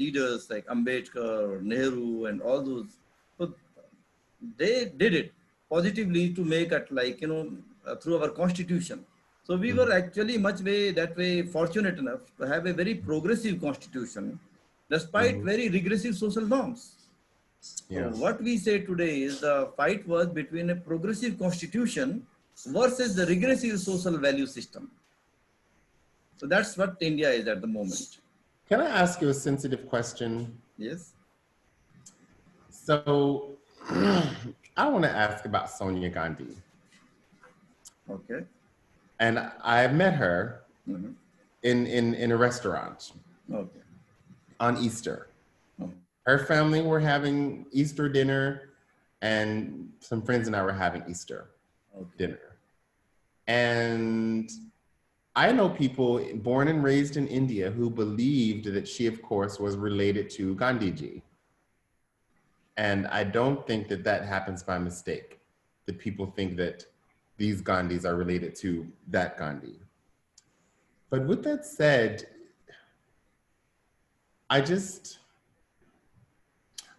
S1: leaders like Ambedkar, Nehru, and all those. So they did it positively to make it like through our constitution. So we were
S2: Mhm.
S1: actually much way that way fortunate enough to have a very progressive constitution despite
S2: Mhm.
S1: very regressive social norms. So
S2: Yeah.
S1: what we say today is the fight was between a progressive constitution versus the regressive social value system. So that's what India is at the moment.
S2: Can I ask you a sensitive question?
S1: Yes.
S2: So I want to ask about Sonia Gandhi.
S1: Okay.
S2: And I met her
S1: Mhm.
S2: in a restaurant
S1: Okay.
S2: on Easter.
S1: Oh,
S2: Her family were having Easter dinner, and some friends and I were having Easter
S1: okay.
S2: dinner. And I know people born and raised in India who believed that she, of course, was related to Gandhiji. And I don't think that that happens by mistake, that people think that these Gandhis are related to that Gandhi. But with that said, I just,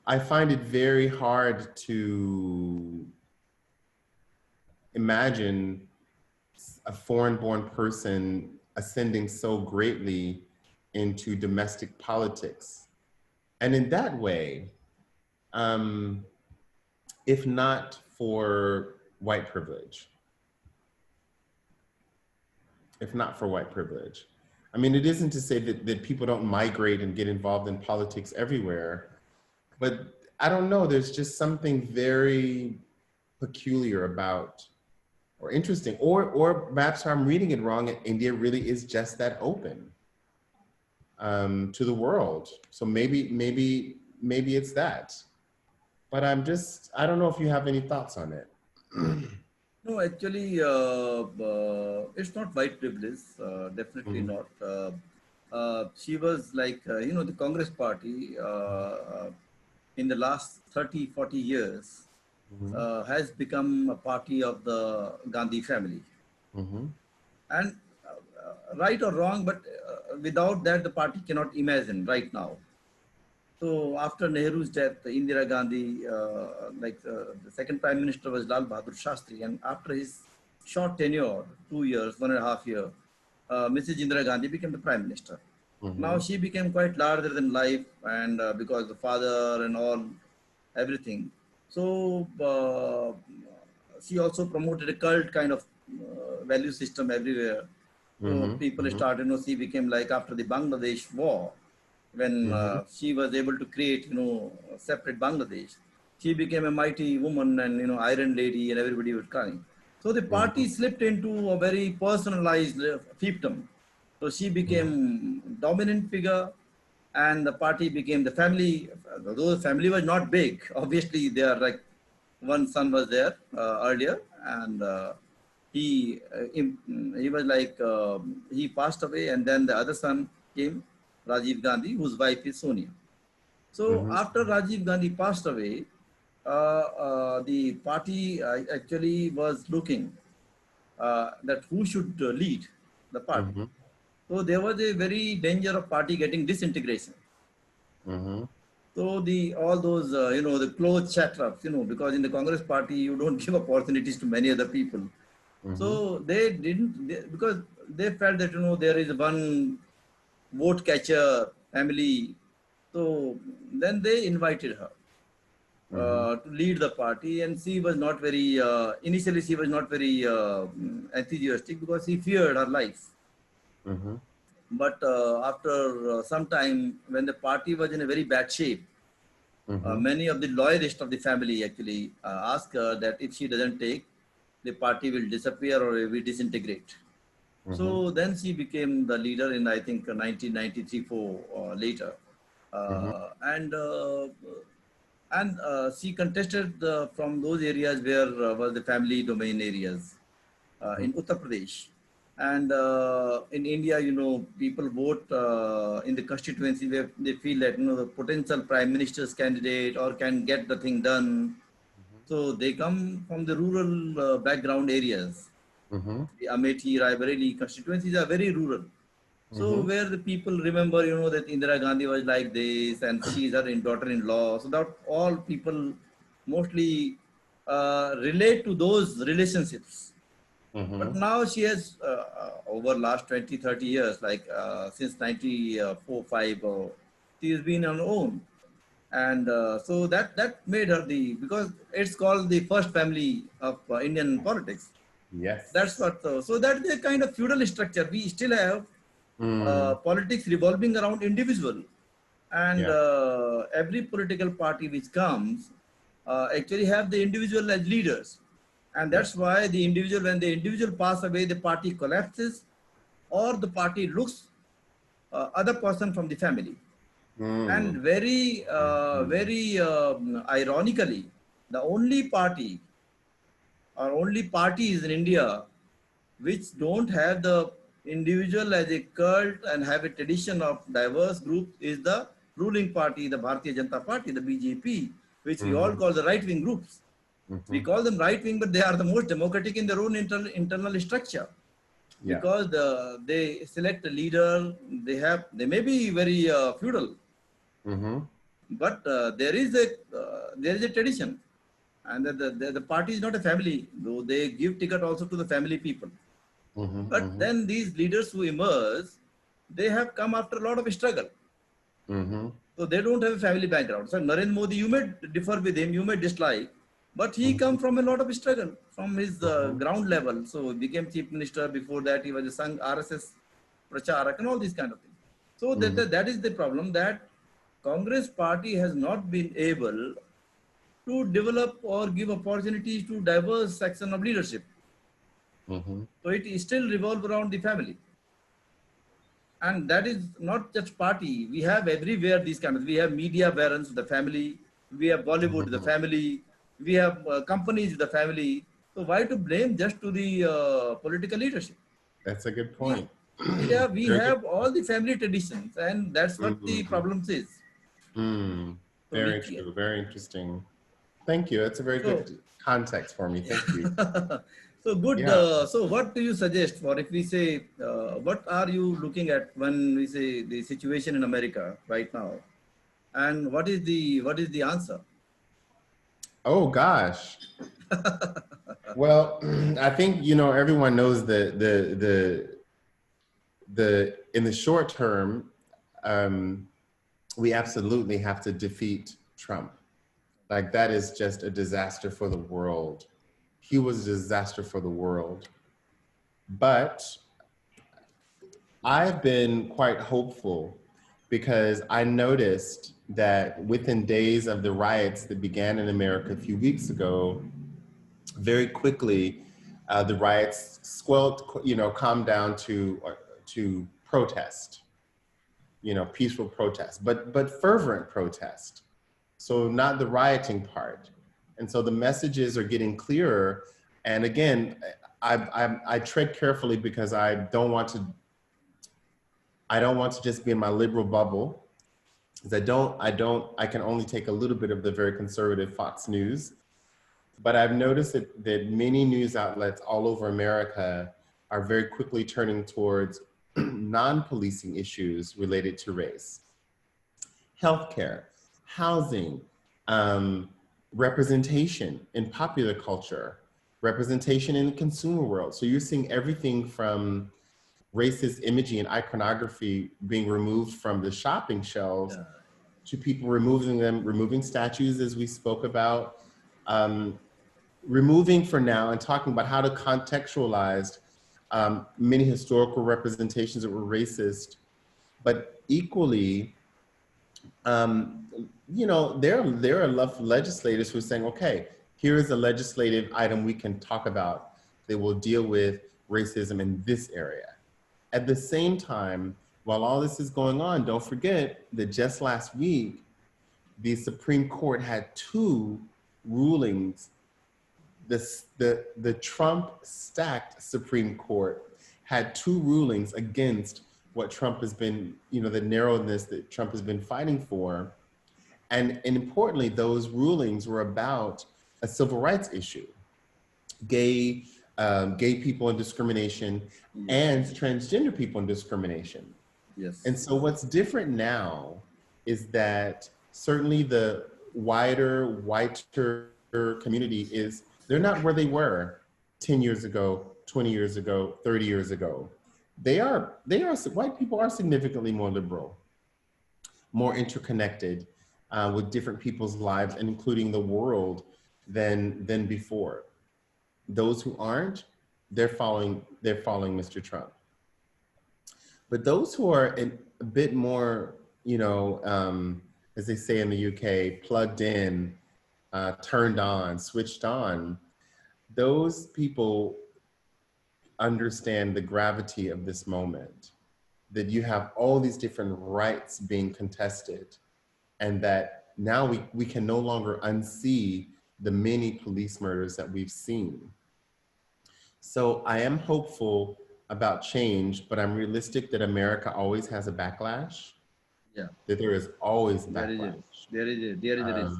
S2: I find it very hard to imagine a foreign-born person ascending so greatly into domestic politics. And in that way, um, if not for white privilege, if not for white privilege. I mean, it isn't to say that people don't migrate and get involved in politics everywhere, but I don't know, there's just something very peculiar about, or interesting, or perhaps I'm reading it wrong, and India really is just that open to the world. So maybe it's that. But I don't know if you have any thoughts on it.
S1: No, actually, it's not white privilege. Definitely
S2: Mhm.
S1: not. She was like, the Congress party in the last 30, 40 years
S2: Mhm.
S1: has become a party of the Gandhi family.
S2: Mhm.
S1: And right or wrong, but without that, the party cannot imagine right now. So after Nehru's death, Indira Gandhi, the second prime minister was Lal Bahadur Shastri, and after his short tenure, 2 years, 1.5 year, Mrs. Indira Gandhi became the prime minister. Now
S2: Mhm.
S1: she became quite larger than life, and because the father and all, everything. So she also promoted a cult kind of value system everywhere. So
S2: Mhm.
S1: people
S2: Mhm.
S1: started, she became like after the Bangladesh war, when
S2: Mhm.
S1: she was able to create, a separate Bangladesh. She became a mighty woman and, Iron Lady, and everybody was crying. So the party
S2: Mhm.
S1: slipped into a very personalized fiefdom. So she
S2: Mhm.
S1: became dominant figure, and the party became the family. Though the family was not big, obviously they are like one son was there earlier, and he was like he passed away, and then the other son came, Rajiv Gandhi, whose wife is Sonia. So
S2: Mhm.
S1: after Rajiv Gandhi passed away, the party actually was looking that who should lead the party.
S2: Mhm.
S1: So there was a very danger of party getting disintegration.
S2: Mhm.
S1: So the all those the close chat-ups, because in the Congress party you don't give opportunities to many other people.
S2: Mhm.
S1: So they didn't because they felt that there is one vote catcher family. So then they invited her. to lead the party, and she was not very, initially she was not very enthusiastic because she feared her life. But after some time, when the party was in a very bad shape, many of the loyalists of the family actually asked her that if she doesn't take, the party will disappear or will disintegrate. So then she became the leader in, I think, 1993 for later. And she contested from those areas where was the family domain areas in Uttar Pradesh. And in India, people vote in the constituency where they feel that, the potential prime minister's candidate or can get the thing done. So they come from the rural background areas. The Amethi, Raebareli constituencies are very rural. So where the people remember, that Indira Gandhi was like this and she is her daughter-in-law. So that all people mostly relate to those relationships. But now she has, over last 20, 30 years, like since 94, 5, she has been on her own. And so that made her because it's called the first family of Indian politics. That's
S2: Yes.
S1: what, so that's the kind of feudal structure. We still have politics revolving around individual. And
S2: Yeah.
S1: every political party which comes actually have the individual as leaders. And
S2: Yeah.
S1: that's why when the individual pass away, the party collapses or the party looks other person from the family. And very ironically, the only party or only parties in India which don't have the individual as a cult and have a tradition of diverse groups is the ruling party, the Bharatiya Janata Party, the BJP, which we all call the right-wing groups. We call them right-wing, but they are the most democratic in their own internal structure
S2: Yeah.
S1: because they select a leader. They may be very feudal, but there is a tradition, and the party is not a family, though they give ticket also to the family people. But then these leaders who emerge, they have come after a lot of struggle. So they don't have a family background. So Narendra Modi, you may differ with him, you may dislike, but he come from a lot of struggle from his ground level. So he became chief minister. Before that, he was a Sangh RSS pracharak and all these kind of things. So that is the problem, that Congress party has not been able to develop or give opportunities to diverse section of leadership. So it still revolves around the family. And that is not just party. We have everywhere these kind of, we have media barons with the family, we have Bollywood with the family, we have companies with the family. So why to blame just to the political leadership?
S2: That's a good
S1: We,
S2: point.
S1: yeah, we
S2: Very good
S1: have all the family traditions, and that's what the
S2: point.
S1: problem is. So we
S2: Very true. Very interesting. Thank you. That's a very
S1: so
S2: good context for me. Thank you.
S1: so good.
S2: Yeah.
S1: So what do you suggest for if we say, what are you looking at when we say the situation in America right now, and what is the answer?
S2: Oh gosh. Well, I think everyone knows the in the short term, we absolutely have to defeat Trump. Like that is just a disaster for the world. He was a disaster for the world. But I've been quite hopeful because I noticed that within days of the riots that began in America a few weeks ago, very quickly, the riots calmed down to protest, peaceful protest, but fervent protest. So not the rioting part. And so the messages are getting clearer. And again, I tread carefully because I don't want to just be in my liberal bubble. Because I can only take a little bit of the very conservative Fox News. But I've noticed that many news outlets all over America are very quickly turning towards non-policing issues related to race. Healthcare, housing, representation in popular culture, representation in the consumer world. So you're seeing everything from racist imagery and iconography being removed from the shopping shelves to people removing them, removing statues as we spoke about, removing for now and talking about how to contextualize many historical representations that were racist, but equally, you know, there are legislators who are saying, okay, here is a legislative item we can talk about that will deal with racism in this area. At the same time, while all this is going on, don't forget that just last week, the Supreme Court had two rulings. The Trump stacked Supreme Court had two rulings against what Trump has been, you know, the narrowness that Trump has been fighting for. And importantly, those rulings were about a civil rights issue, gay people and discrimination, and transgender people and discrimination.
S1: Yes.
S2: And so what's different now is that certainly the whiter community is, they're not where they were 10 years ago, 20 years ago, 30 years ago. White people are significantly more liberal, more interconnected with different people's lives, and including the world than before. Those who aren't, they're following Mr. Trump. But those who are a bit more, you know, as they say in the UK, plugged in, turned on, switched on, those people understand the gravity of this moment, that you have all these different rights being contested, and that now we can no longer unsee the many police murders that we've seen. So I am hopeful about change, but I'm realistic that America always has a backlash.
S1: Yeah.
S2: That there is always backlash.
S1: There is a risk.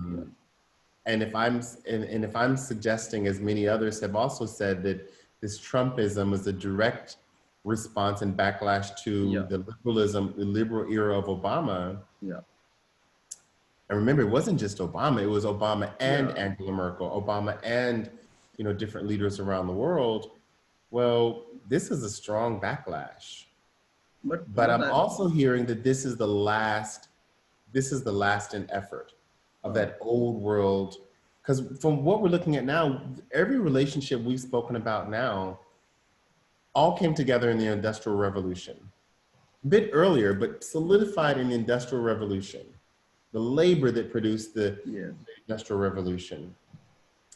S2: And if I'm suggesting, as many others have also said, that this Trumpism is a direct response and backlash to the liberal era of Obama.
S1: Yeah.
S2: And remember, it wasn't just Obama; it was Obama and Angela Merkel, Obama and, you know, different leaders around the world. Well, this is a strong backlash. But I'm also hearing that this is the last in effort of that old world. Because from what we're looking at now, every relationship we've spoken about now all came together in the Industrial Revolution. A bit earlier, but solidified in the Industrial Revolution. The labor that produced the Industrial Revolution.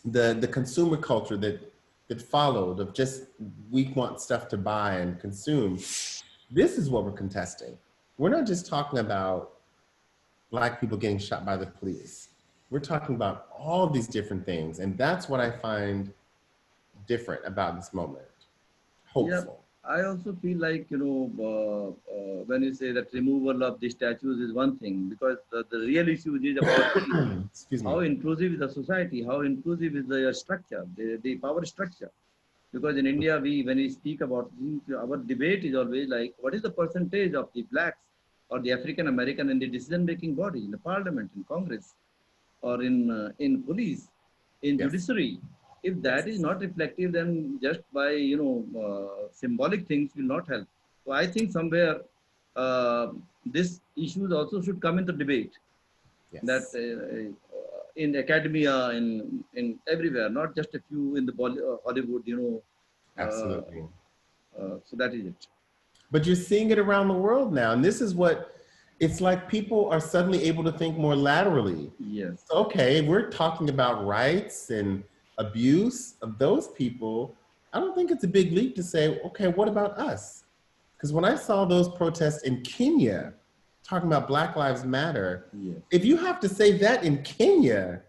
S2: The consumer culture that followed of just, we want stuff to buy and consume. This is what we're contesting. We're not just talking about Black people getting shot by the police. We're talking about all these different things. And that's what I find different about this moment. Hopeful.
S1: Yeah, I also feel like, you know, when you say that removal of the statues is one thing, because the real issue is about how inclusive is the society, how inclusive is the structure, the power structure. Because in India, when we speak about our debate is always like, what is the percentage of the Blacks or the African American in the decision-making body, in the parliament, in Congress, or in police, in judiciary? If that is not reflective, then just by, you know, symbolic things will not help. So I think somewhere this issues also should come into debate. That in academia, in everywhere, not just a few in the Hollywood, you know.
S2: Absolutely.
S1: So that is it.
S2: But you're seeing it around the world now. And this is what, it's like people are suddenly able to think more laterally.
S1: Yes.
S2: Okay, we're talking about rights and abuse of those people. I don't think it's a big leap to say, okay, what about us? Because when I saw those protests in Kenya, talking about Black Lives Matter, if you have to say that in Kenya,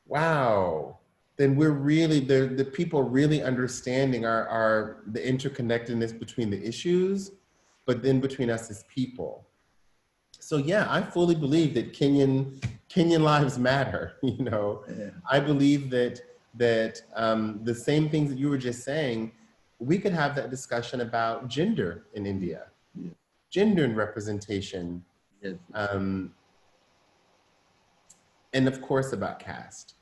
S2: wow, then we're really, the people really understanding the interconnectedness between the issues, but then between us as people. So yeah, I fully believe that Kenyan lives matter. You know, I believe that the same things that you were just saying, we could have that discussion about gender in India, gender and representation, and of course about caste.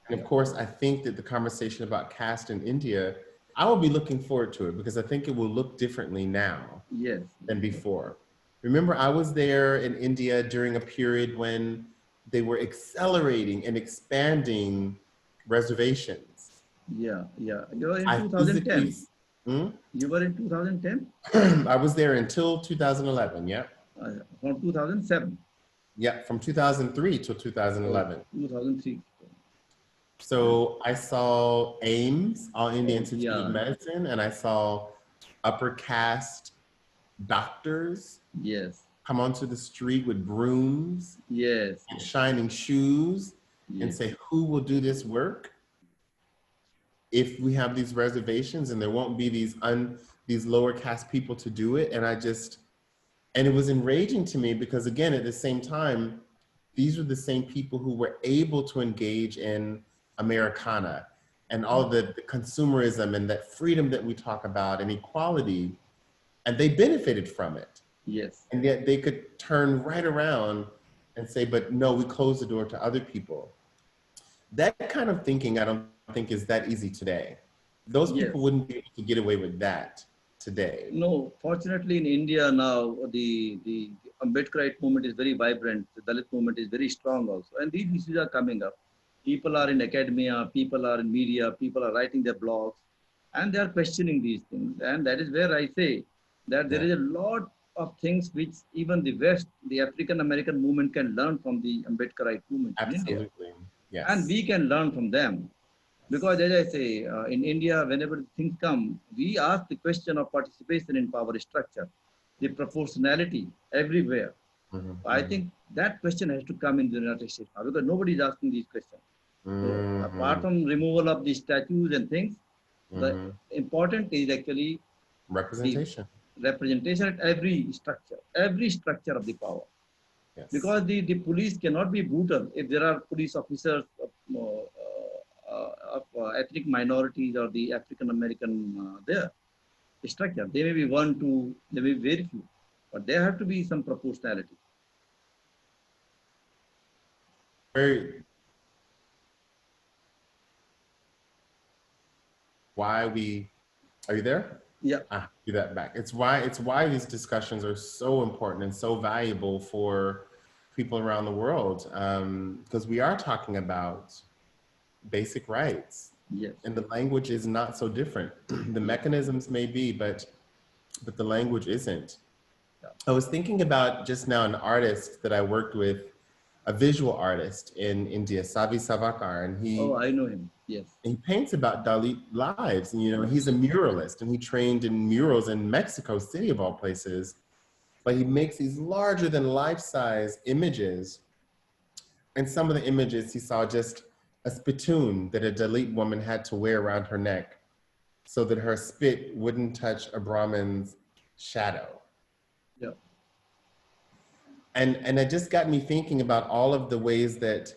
S2: And of course, I think that the conversation about caste in India, I will be looking forward to it, because I think it will look differently now than before. Remember, I was there in India during a period when they were accelerating and expanding reservations.
S1: Yeah, yeah. You were in
S2: I physically,
S1: 2010. You were in 2010?
S2: I was there until 2011, yeah.
S1: From 2007.
S2: Yeah, from 2003 till
S1: Oh,
S2: 2011.
S1: 2003. Yeah.
S2: So I saw AIMS, All India
S1: Oh,
S2: Institute of
S1: yeah.
S2: Medicine, and I saw upper caste doctors
S1: Yes.
S2: come onto the street with brooms
S1: Yes.
S2: and
S1: Yes.
S2: shining shoes and
S1: Yes.
S2: say, who will do this work if we have these reservations and there won't be these lower caste people to do it? And it was enraging to me because again, at the same time, these were the same people who were able to engage in Americana and all the consumerism and that freedom that we talk about and equality, and they benefited from it.
S1: Yes.
S2: And yet they could turn right around and say, but no, we close the door to other people. That kind of thinking, I don't think is that easy today. Those
S1: Yes.
S2: people wouldn't be able to get away with that today.
S1: No, fortunately in India now, the Ambedkarite movement is very vibrant. The Dalit movement is very strong also. And these issues are coming up. People are in academia, people are in media, people are writing their blogs, and they are questioning these things. And that is where I say that there
S2: Yeah,
S1: is a lot of things which even the West, the African American movement can learn from the Ambedkarite movement in India.
S2: absolutely.
S1: And
S2: Yes.
S1: we can learn from them. Because as I say, in India, whenever things come, we ask the question of participation in power structure, the proportionality everywhere.
S2: Mm-hmm,
S1: I
S2: mm-hmm,
S1: think that question has to come in the United States now because nobody is asking these questions. So apart
S2: mm-hmm,
S1: from removal of the statues and things, the
S2: mm-hmm.
S1: important is actually the
S2: Representation.
S1: representation at every structure of the power.
S2: Yes.
S1: Because the police cannot be brutal if there are police officers of ethnic minorities or the African American there structure. They may be one, two, they may be very few, but there have to be some proportionality.
S2: Very why we are you there?
S1: Yeah,
S2: Do that back. It's why these discussions are so important and so valuable for people around the world because we are talking about basic rights,
S1: yes,
S2: and the language is not so different. The
S1: yes,
S2: mechanisms may be, but the language isn't.
S1: yeah.
S2: I was thinking about just now an artist that I worked with, a visual artist in India, Savi Savakar, and
S1: Oh, I know him. Yes,
S2: he paints about Dalit lives. And,
S1: yes,
S2: he's a muralist and he trained in murals in Mexico City of all places, but he makes these larger than life-size images. And some of the images he saw just a spittoon that a Dalit woman had to wear around her neck so that her spit wouldn't touch a Brahmin's shadow.
S1: yeah,
S2: And it just got me thinking about all of the ways that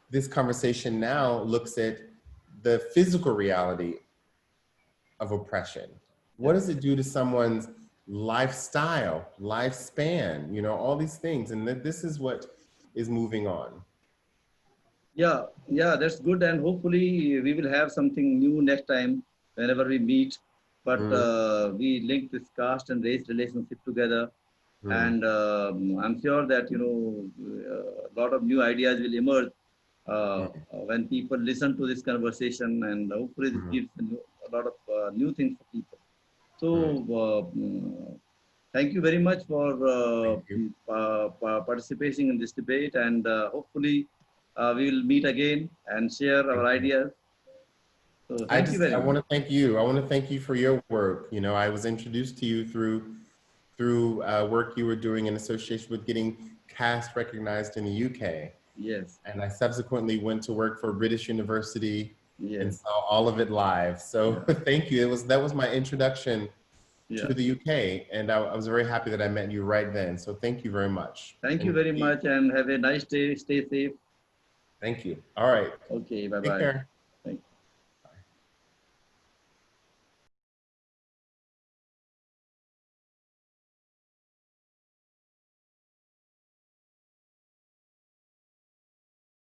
S2: this conversation now looks at the physical reality of oppression.
S1: yeah.
S2: What does it do to someone's lifestyle, lifespan, all these things? And this is what is moving on.
S1: Yeah, yeah, that's good. And hopefully we will have something new next time whenever we meet. But
S2: Mm,
S1: we link this caste and race relationship together.
S2: mm,
S1: And I'm sure that, a lot of new ideas will emerge
S2: mm,
S1: when people listen to this conversation. And hopefully this
S2: mm,
S1: gives a lot of new things for people. So
S2: mm.
S1: thank you very much for
S2: Thank you.
S1: participating in this debate, and hopefully we will meet again and share our
S2: Thank you.
S1: ideas. So thank you very
S2: I
S1: much.
S2: want to thank you. I want to thank you for your work. I was introduced to you through work you were doing in association with getting caste recognized in the UK.
S1: Yes,
S2: And I subsequently went to work for a British university and
S1: yes,
S2: saw all of it live. So
S1: yeah,
S2: thank you. That was my introduction
S1: yeah.
S2: to the UK, and I was very happy that I met you right then. So thank you very much.
S1: Thank you
S2: And
S1: very much, and have a nice day. Stay safe.
S2: thank you. All right.
S1: Okay, bye
S2: Take
S1: bye.
S2: care.